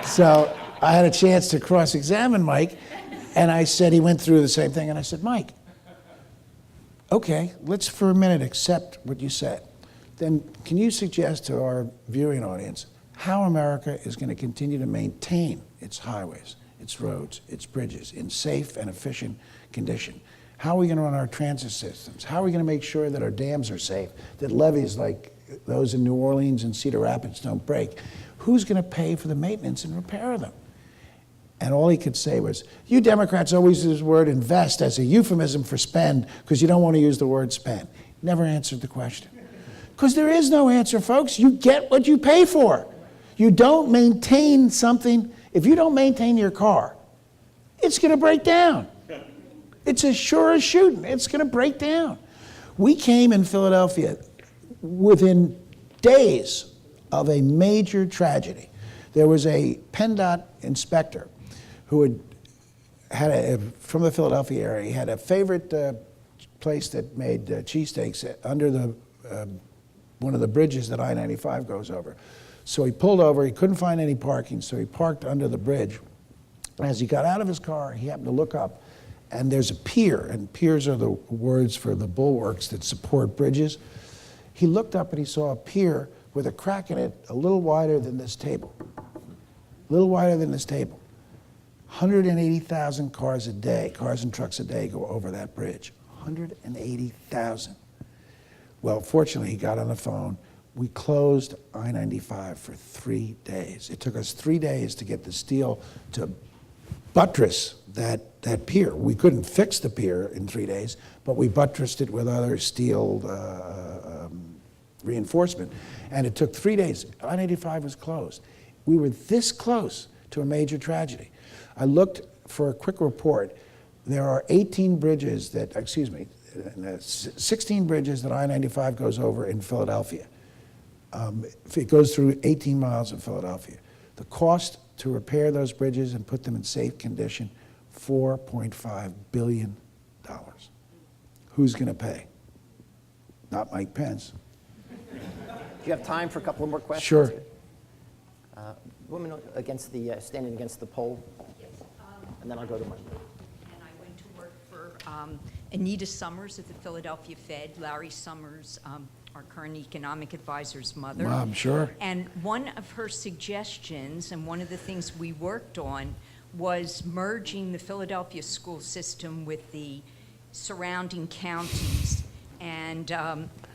So I had a chance to cross-examine Mike, and I said, he went through the same thing, and I said, Mike, okay, let's for a minute accept what you said. Then can you suggest to our viewing audience how America is going to continue to maintain its highways, its roads, its bridges in safe and efficient condition? How are we going to run our transit systems? How are we going to make sure that our dams are safe, that levees like those in New Orleans and Cedar Rapids don't break? Who's going to pay for the maintenance and repair of them? And all he could say was, you Democrats always use the word invest as a euphemism for spend because you don't want to use the word spend. Never answered the question. Because there is no answer, folks. You get what you pay for. You don't maintain something. If you don't maintain your car, it's going to break down. It's as sure as shooting. It's going to break down. We came in Philadelphia within days of a major tragedy. There was a PennDOT inspector who from the Philadelphia area. He had a favorite place that made cheesesteaks under the one of the bridges that I-95 goes over. So he pulled over. He couldn't find any parking, so he parked under the bridge. And as he got out of his car, he happened to look up, and there's a pier, and piers are the words for the bulwarks that support bridges. He looked up and he saw a pier with a crack in it a little wider than this table. A little wider than this table. 180,000 cars a day, cars and trucks a day go over that bridge. 180,000. Well, fortunately, he got on the phone. We closed I-95 for 3 days. It took us 3 days to get the steel to buttress that pier. We couldn't fix the pier in 3 days, but we buttressed it with other steel reinforcement. And it took 3 days. I-95 was closed. We were this close to a major tragedy. I looked for a quick report. There are 18 bridges that, 16 bridges that I-95 goes over in Philadelphia. It goes through 18 miles of Philadelphia. The cost to repair those bridges and put them in safe condition, $4.5 billion. Who's going to pay? Not Mike Pence. Do you have time for a couple of more questions? Sure. Woman against the, standing against the pole, Yes, and then I'll go to my... and I went to work for Anita Summers at the Philadelphia Fed, Larry Summers, our current economic advisor's mother. I'm sure. And one of her suggestions, and one of the things we worked on, was merging the Philadelphia school system with the surrounding counties. And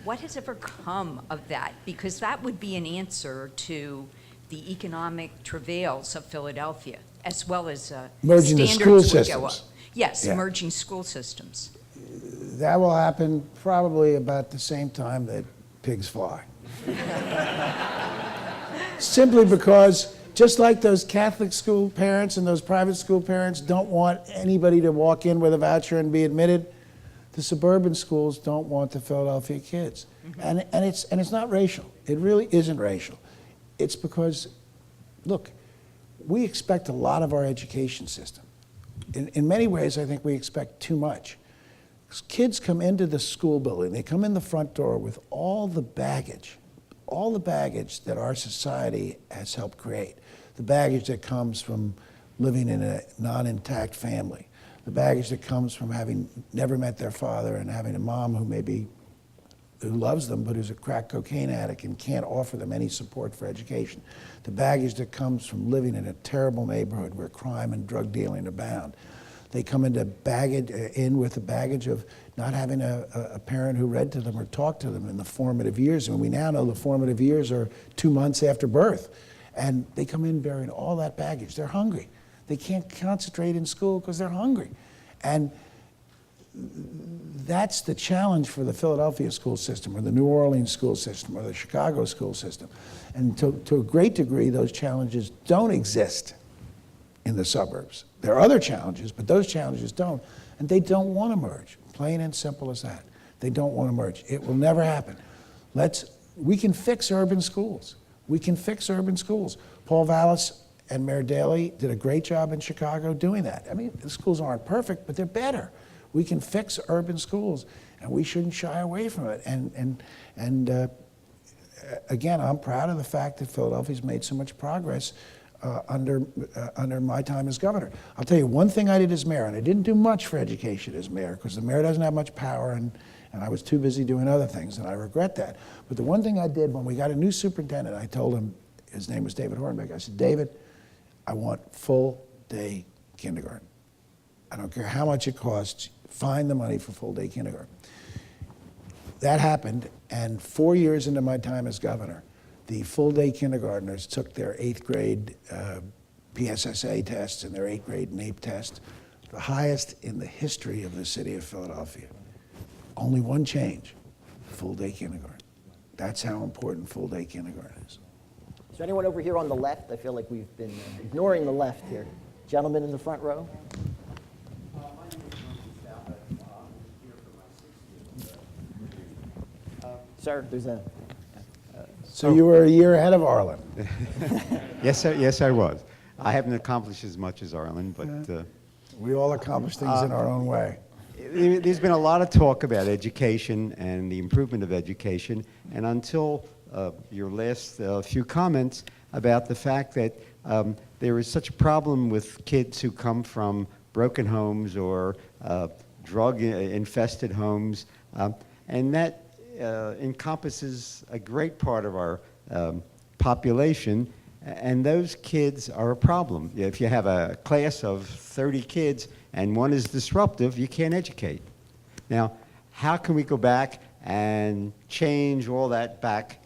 what has ever come of that? Because that would be an answer to the economic travails of Philadelphia, as well as merging the school systems. Yes, Yeah. merging school systems. That will happen probably about the same time that pigs fly. Simply because, just like those Catholic school parents and those private school parents don't want anybody to walk in with a voucher and be admitted, the suburban schools don't want the Philadelphia kids. Mm-hmm. And it's not racial. It really isn't racial. It's because, look, we expect a lot of our education system. In many ways, I think we expect too much. Kids come into the school building, they come in the front door with all the baggage that our society has helped create. The baggage that comes from living in a non-intact family, the baggage that comes from having never met their father and having a mom who loves them but who's a crack cocaine addict and can't offer them any support for education, the baggage that comes from living in a terrible neighborhood where crime and drug dealing abound. They come in with the baggage of not having a parent who read to them or talked to them in the formative years. And we now know the formative years are 2 months after birth. And they come in bearing all that baggage. They're hungry. They can't concentrate in school because they're hungry. And that's the challenge for the Philadelphia school system or the New Orleans school system or the Chicago school system. And to a great degree, those challenges don't exist in the suburbs. There are other challenges, but those challenges don't. And they don't want to merge, plain and simple as that. They don't want to merge. It will never happen. We can fix urban schools. We can fix urban schools. Paul Vallis and Mayor Daley did a great job in Chicago doing that. I mean, the schools aren't perfect, but they're better. We can fix urban schools, and we shouldn't shy away from it. Again, I'm proud of the fact that Philadelphia's made so much progress under my time as governor. I'll tell you one thing I did as mayor, and I didn't do much for education as mayor because the mayor doesn't have much power, and I was too busy doing other things, and I regret that. But the one thing I did when we got a new superintendent, I told him, his name was David Hornbeck, I said, David, I want full-day kindergarten. I don't care how much it costs, find the money for full-day kindergarten. That happened, and 4 years into my time as governor, the full-day kindergartners took their 8th grade PSSA tests and their 8th grade NAEP test, the highest in the history of the city of Philadelphia. Only one change, full-day kindergarten. That's how important full-day kindergarten is. Is there anyone over here on the left? I feel like we've been ignoring the left here. Gentleman in the front row. Sir, there's a... So you were a year ahead of Arlen. Yes, sir, yes, I was. I haven't accomplished as much as Arlen, but... We all accomplish things in our own way. There's been a lot of talk about education and the improvement of education, and until your last few comments about the fact that there is such a problem with kids who come from broken homes or drug-infested homes, and that encompasses a great part of our population, and those kids are a problem. If you have a class of 30 kids and one is disruptive, you can't educate. Now, how can we go back and change all that back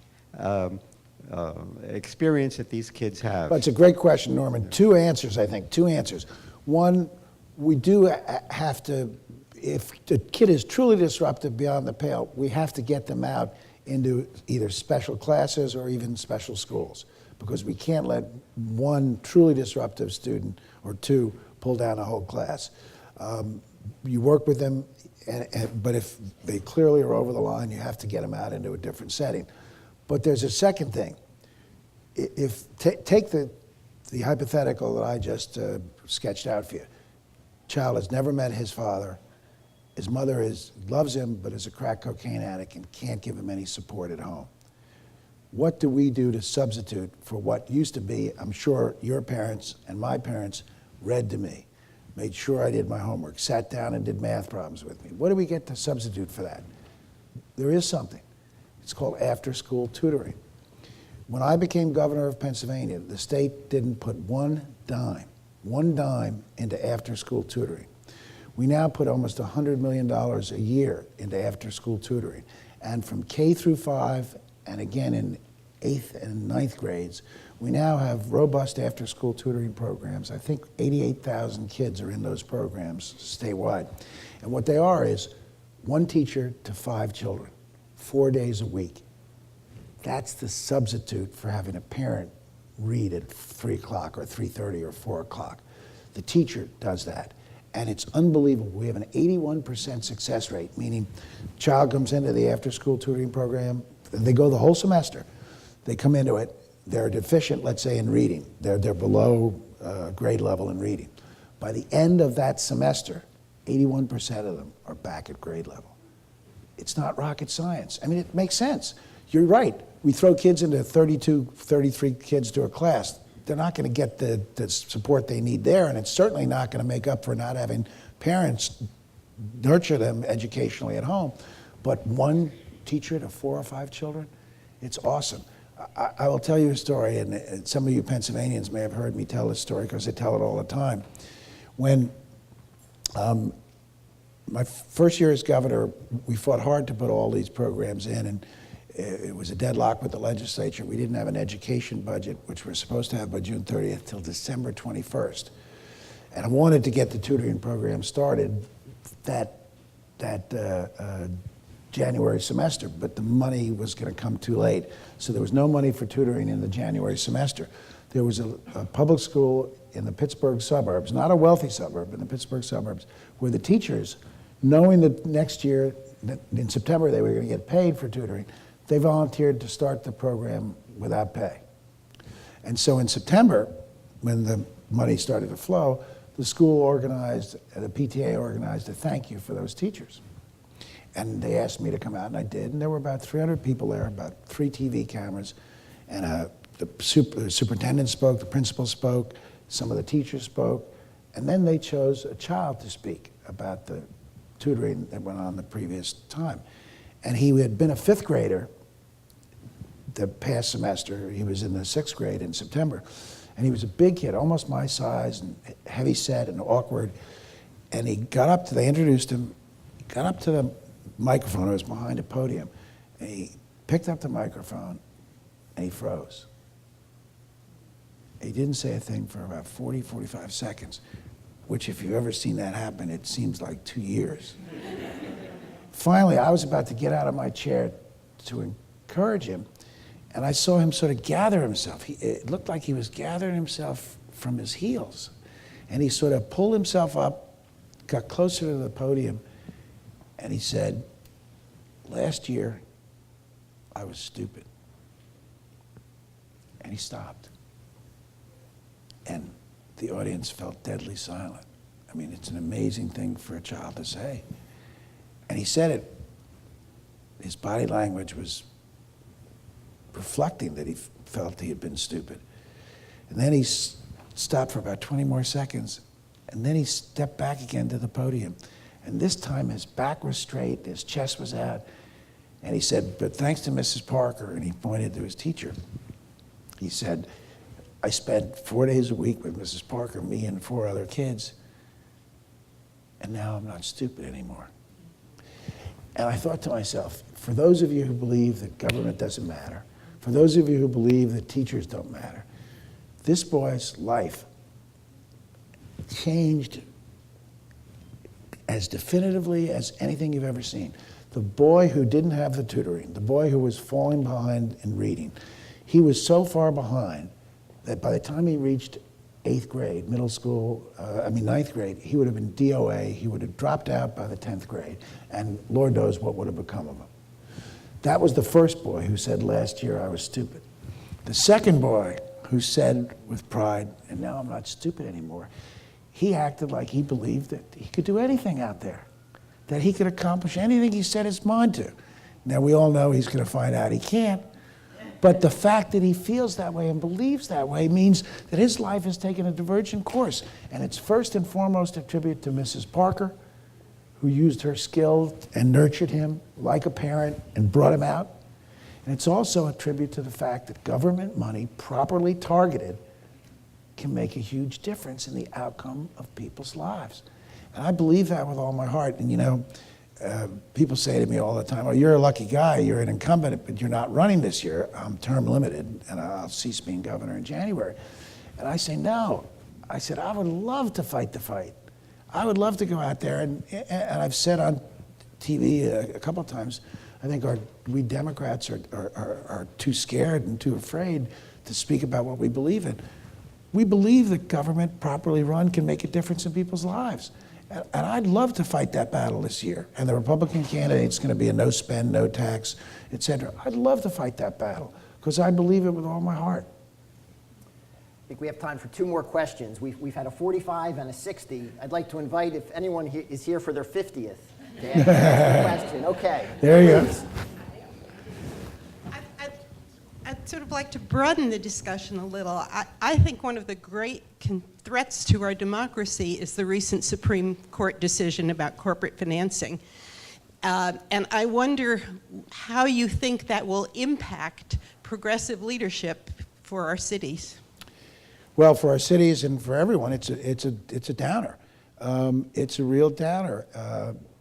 experience that these kids have? That's a great question, Norman. Two answers, I think. Two answers. One, we do have to, if the kid is truly disruptive beyond the pale, we have to get them out into either special classes or even special schools, because we can't let one truly disruptive student or two pull down a whole class. You work with them, but if they clearly are over the line, you have to get them out into a different setting. But there's a second thing. Take the hypothetical that I just sketched out for you. Child has never met his father. His mother loves him, but is a crack cocaine addict and can't give him any support at home. What do we do to substitute for what used to be, I'm sure your parents and my parents read to me, made sure I did my homework, sat down and did math problems with me. What do we get to substitute for that? There is something. It's called after-school tutoring. When I became governor of Pennsylvania, the state didn't put one dime into after-school tutoring. We now put almost $100 million a year into after-school tutoring. And from K through 5, and again in 8th and 9th grades, we now have robust after-school tutoring programs. I think 88,000 kids are in those programs statewide. And what they are is one teacher to 5 children, 4 days a week. That's the substitute for having a parent read at 3 o'clock or 3:30 or 4 o'clock. The teacher does that. And it's unbelievable. We have an 81% success rate, meaning child comes into the after-school tutoring program, they go the whole semester, they come into it, they're deficient, let's say, in reading. They're below grade level in reading. By the end of that semester, 81% of them are back at grade level. It's not rocket science. I mean, it makes sense. You're right. We throw kids into 32, 33 kids to a class. they're not going to get the support they need there, and it's certainly not going to make up for not having parents nurture them educationally at home. But one teacher to 4 or 5 children, it's awesome. I will tell you a story, and some of you Pennsylvanians may have heard me tell this story because I tell it all the time. When my first year as governor, we fought hard to put all these programs in, and it was a deadlock with the legislature. We didn't have an education budget, which we're supposed to have by June 30th, till December 21st. And I wanted to get the tutoring program started that January semester, but the money was going to come too late. So there was no money for tutoring in the January semester. There was a public school in the Pittsburgh suburbs, not a wealthy suburb, in the Pittsburgh suburbs, where the teachers, knowing that next year, that in September they were going to get paid for tutoring, they volunteered to start the program without pay. And so in September, when the money started to flow, the school organized, the PTA organized a thank you for those teachers. And they asked me to come out, and I did. And there were about 300 people there, about 3 TV cameras. And the superintendent spoke, the principal spoke, some of the teachers spoke. And then they chose a child to speak about the tutoring that went on the previous time. And he had been a 5th grader the past semester. He was in the 6th grade in September. And he was a big kid, almost my size, and heavy set and awkward. And he got up to, they introduced him, he got up to the microphone. It was behind a podium. And he picked up the microphone and he froze. He didn't say a thing for about 40, 45 seconds, which if you've ever seen that happen, it seems like 2 years. Finally, I was about to get out of my chair to encourage him, and I saw him sort of gather himself. It looked like he was gathering himself from his heels. And he sort of pulled himself up, got closer to the podium, and he said, "Last year, I was stupid." And he stopped. And the audience felt deadly silent. I mean, it's an amazing thing for a child to say. And he said it, his body language was reflecting that he felt he had been stupid. And then he stopped for about 20 more seconds, and then he stepped back again to the podium. And this time his back was straight, his chest was out, and he said, "But thanks to Mrs. Parker," and he pointed to his teacher. He said, "I spent 4 days a week with Mrs. Parker, me and 4 other kids, and now I'm not stupid anymore." And I thought to myself, for those of you who believe that government doesn't matter, for those of you who believe that teachers don't matter, this boy's life changed as definitively as anything you've ever seen. The boy who didn't have the tutoring, the boy who was falling behind in reading, he was so far behind that by the time he reached 8th grade, ninth grade, he would have been DOA, he would have dropped out by the 10th grade, and Lord knows what would have become of him. That was the first boy who said, "Last year I was stupid." The second boy who said with pride, "And now I'm not stupid anymore," he acted like he believed that he could do anything out there, that he could accomplish anything he set his mind to. Now we all know he's going to find out he can't. But the fact that he feels that way and believes that way means that his life has taken a divergent course. And it's first and foremost a tribute to Mrs. Parker, who used her skill and nurtured him like a parent and brought him out. And it's also a tribute to the fact that government money, properly targeted, can make a huge difference in the outcome of people's lives. And I believe that with all my heart. And you know, people say to me all the time, "Oh, you're a lucky guy, you're an incumbent, but you're not running this year. I'm term limited, and I'll cease being governor in January." And I say, "No." I said, "I would love to fight the fight. I would love to go out there," and I've said on TV a couple of times, I think we Democrats are too scared and too afraid to speak about what we believe in. We believe that government properly run can make a difference in people's lives. And I'd love to fight that battle this year. And the Republican candidate's going to be a no spend, no tax, et cetera. I'd love to fight that battle because I believe it with all my heart. I think we have time for 2 more questions. We've had a 45 and a 60. I'd like to invite, if anyone is here for their 50th, to ask a question. Okay. There you go. Please. At sort of like to broaden the discussion a little. I think one of the great threats to our democracy is the recent Supreme Court decision about corporate financing. And I wonder how you think that will impact progressive leadership for our cities. Well, for our cities and for everyone, it's a downer. It's a real downer.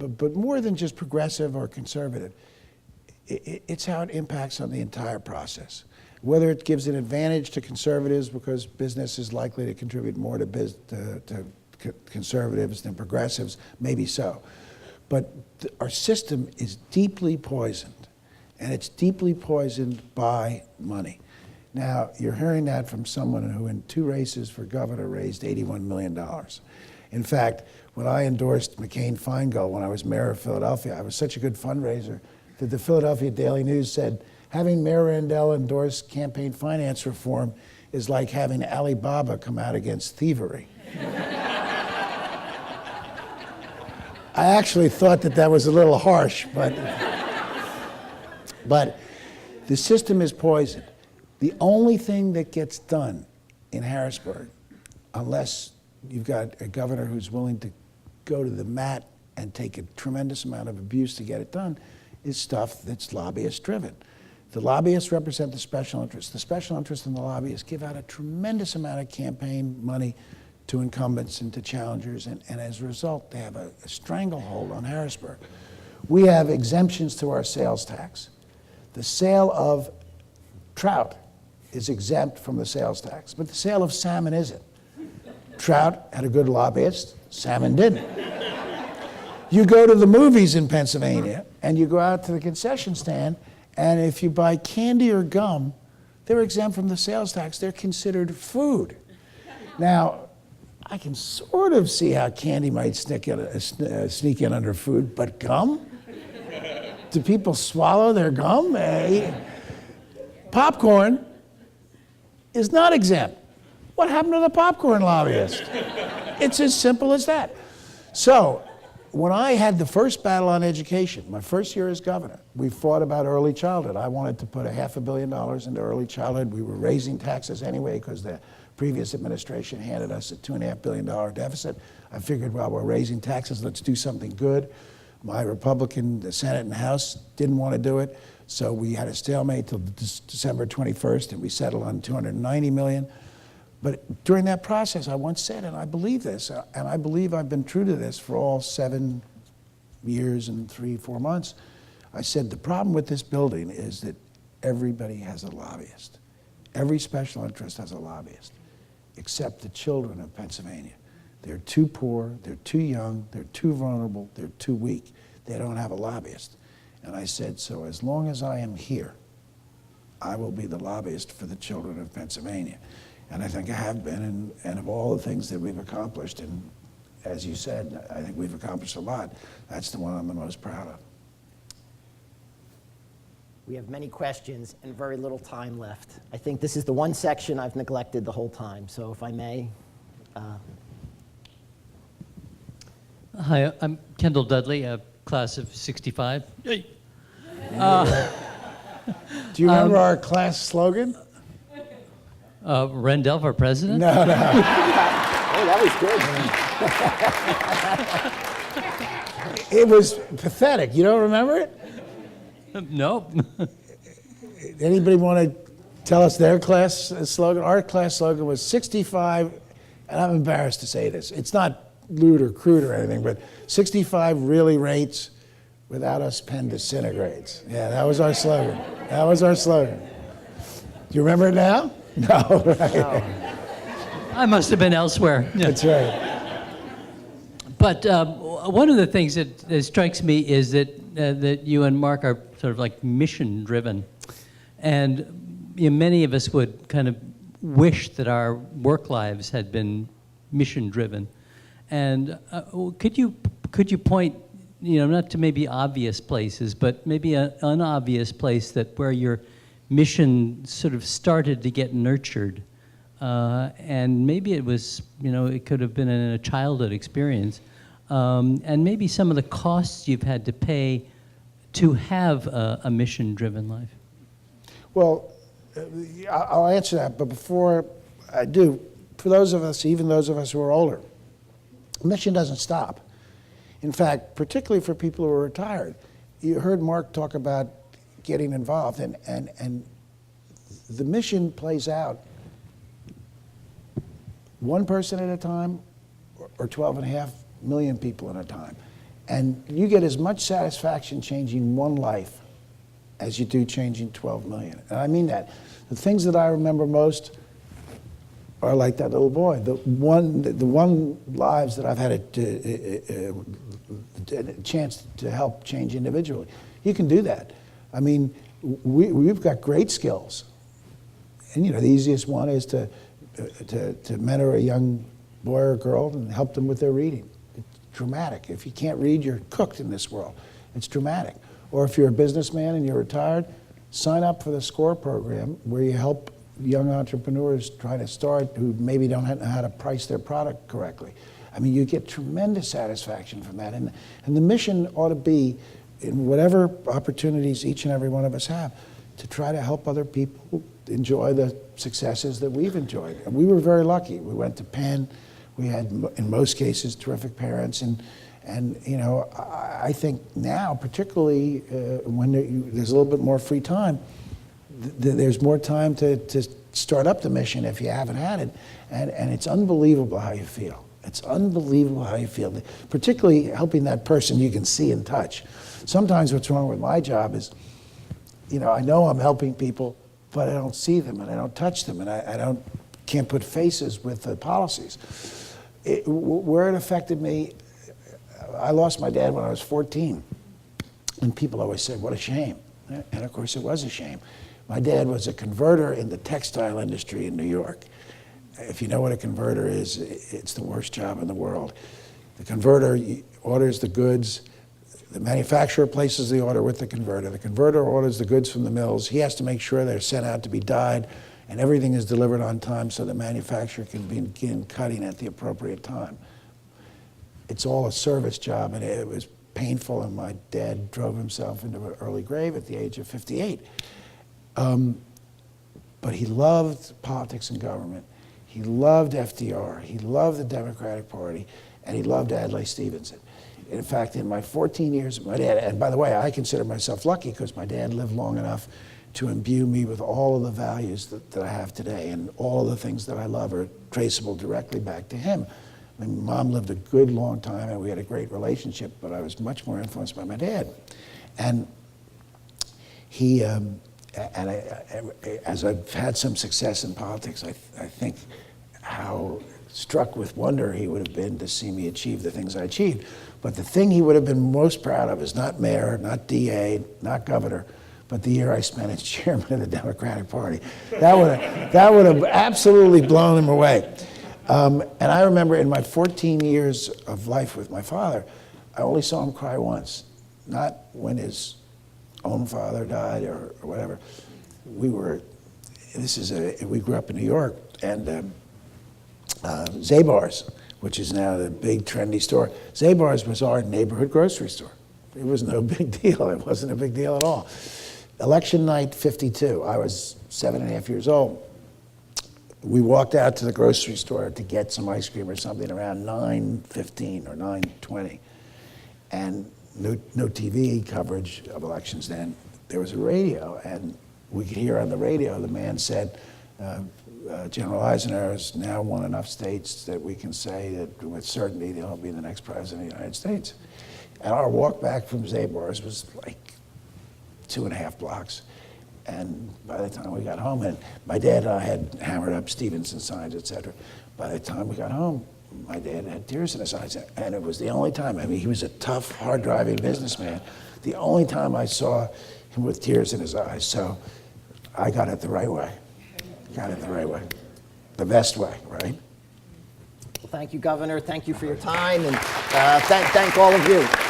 But more than just progressive or conservative, it's how it impacts on the entire process. Whether it gives an advantage to conservatives because business is likely to contribute more to conservatives than progressives, maybe so. But our system is deeply poisoned, and it's deeply poisoned by money. Now, you're hearing that from someone who in 2 races for governor raised $81 million. In fact, when I endorsed McCain-Feingold when I was mayor of Philadelphia, I was such a good fundraiser that the Philadelphia Daily News said, having Mayor Rendell endorse campaign finance reform is like having Alibaba come out against thievery. I actually thought that was a little harsh, but the system is poisoned. The only thing that gets done in Harrisburg, unless you've got a governor who's willing to go to the mat and take a tremendous amount of abuse to get it done, is stuff that's lobbyist-driven. The lobbyists represent the special interests. The special interests and the lobbyists give out a tremendous amount of campaign money to incumbents and to challengers, and as a result, they have a stranglehold on Harrisburg. We have exemptions to our sales tax. The sale of trout is exempt from the sales tax, but the sale of salmon isn't. Trout had a good lobbyist, salmon didn't. You go to the movies in Pennsylvania, and you go out to the concession stand, and if you buy candy or gum, they're exempt from the sales tax. They're considered food. Now, I can sort of see how candy might sneak in under food, but gum? Do people swallow their gum? Popcorn is not exempt. What happened to the popcorn lobbyist? It's as simple as that. So, when I had the first battle on education, my first year as governor, we fought about early childhood. I wanted to put $500 million into early childhood. We were raising taxes anyway because the previous administration handed us a $2.5 billion deficit. I figured, well, we're raising taxes, let's do something good. My Republican, the Senate and House didn't want to do it, so we had a stalemate till December 21st, and we settled on $290 million. But during that process, I once said, and I believe this, and I believe I've been true to this for all 7 years and 3-4 months, I said the problem with this building is that everybody has a lobbyist. Every special interest has a lobbyist, except the children of Pennsylvania. They're too poor, they're too young, they're too vulnerable, they're too weak. They don't have a lobbyist. And I said, so as long as I am here, I will be the lobbyist for the children of Pennsylvania. And I think I have been, and of all the things that we've accomplished, and as you said, I think we've accomplished a lot, that's the one I'm the most proud of. We have many questions and very little time left. I think this is the one section I've neglected the whole time, so if I may. Hi, I'm Kendall Dudley, a class of 65. Do you remember our class slogan? Rendell for president? No. Oh, that was good. It was pathetic. You don't remember it? Nope. Anybody want to tell us their class slogan? Our class slogan was 65, and I'm embarrassed to say this. It's not lewd or crude or anything, but 65 really rates, without us pen disintegrates. Yeah, that was our slogan. That was our slogan. Do you remember it now? No, right. No. I must have been elsewhere. Yeah. That's right. But one of the things that strikes me is that you and Mark are sort of like mission-driven. And many of us would kind of wish that our work lives had been mission-driven. And could you point, not to maybe obvious places, but maybe an unobvious place where your mission sort of started to get nurtured, and maybe it was, it could have been in a childhood experience, and maybe some of the costs you've had to pay to have a mission-driven life. Well, I'll answer that, but before I do, for those of us, even those of us who are older, the mission doesn't stop. In fact, particularly for people who are retired, you heard Mark talk about getting involved, and the mission plays out one person at a time or 12.5 million people at a time. And you get as much satisfaction changing one life as you do changing 12 million. And I mean that. The things that I remember most are like that little boy. The one lives that I've had a chance to help change individually. You can do that. I mean, we've got great skills. And the easiest one is to mentor a young boy or girl and help them with their reading. It's dramatic. If you can't read, you're cooked in this world. It's dramatic. Or if you're a businessman and you're retired, sign up for the SCORE program where you help young entrepreneurs trying to start who maybe don't know how to price their product correctly. I mean, you get tremendous satisfaction from that. And the mission ought to be, in whatever opportunities each and every one of us have, to try to help other people enjoy the successes that we've enjoyed. And we were very lucky. We went to Penn. We had, in most cases, terrific parents. And I think now, particularly when there's a little bit more free time, there's more time to start up the mission if you haven't had it. And it's unbelievable how you feel. It's unbelievable how you feel, particularly helping that person you can see and touch. Sometimes what's wrong with my job is, I know I'm helping people, but I don't see them and I don't touch them and I can't put faces with the policies. Where it affected me, I lost my dad when I was 14. And people always said, what a shame. And of course it was a shame. My dad was a converter in the textile industry in New York. If you know what a converter is, it's the worst job in the world. The converter orders the goods. The manufacturer places the order with the converter. The converter orders the goods from the mills. He has to make sure they're sent out to be dyed and everything is delivered on time so the manufacturer can begin cutting at the appropriate time. It's all a service job, and it was painful, and my dad drove himself into an early grave at the age of 58. But he loved politics and government. He loved FDR. He loved the Democratic Party, and he loved Adlai Stevenson. In fact, in my 14 years with my dad, and by the way, I consider myself lucky because my dad lived long enough to imbue me with all of the values that I have today, and all of the things that I love are traceable directly back to him. My mom lived a good long time, and we had a great relationship, but I was much more influenced by my dad. And he, as I've had some success in politics, I think how struck with wonder he would have been to see me achieve the things I achieved. But the thing he would have been most proud of is not mayor, not DA, not governor, but the year I spent as chairman of the Democratic Party. That would have absolutely blown him away. And I remember in my 14 years of life with my father, I only saw him cry once, not when his own father died or whatever. We grew up in New York, and Zabar's, which is now the big trendy store, Zabar's was our neighborhood grocery store. It was no big deal. It wasn't a big deal at all. Election night, 52, I was 7.5 years old. We walked out to the grocery store to get some ice cream or something around 9:15 or 9:20. And no TV coverage of elections then. There was a radio, and we could hear on the radio the man said, General Eisenhower has now won enough states that we can say that with certainty he'll be the next president of the United States. And our walk back from Zabar's was like 2.5 blocks. And by the time we got home, and my dad and I had hammered up Stevenson signs, et cetera. By the time we got home, my dad had tears in his eyes. And it was the only time, I mean, he was a tough, hard-driving businessman. The only time I saw him with tears in his eyes. So I got it the right way. Got it the right way. The best way, right? Well, thank you, Governor. Thank you for your time, and thank all of you.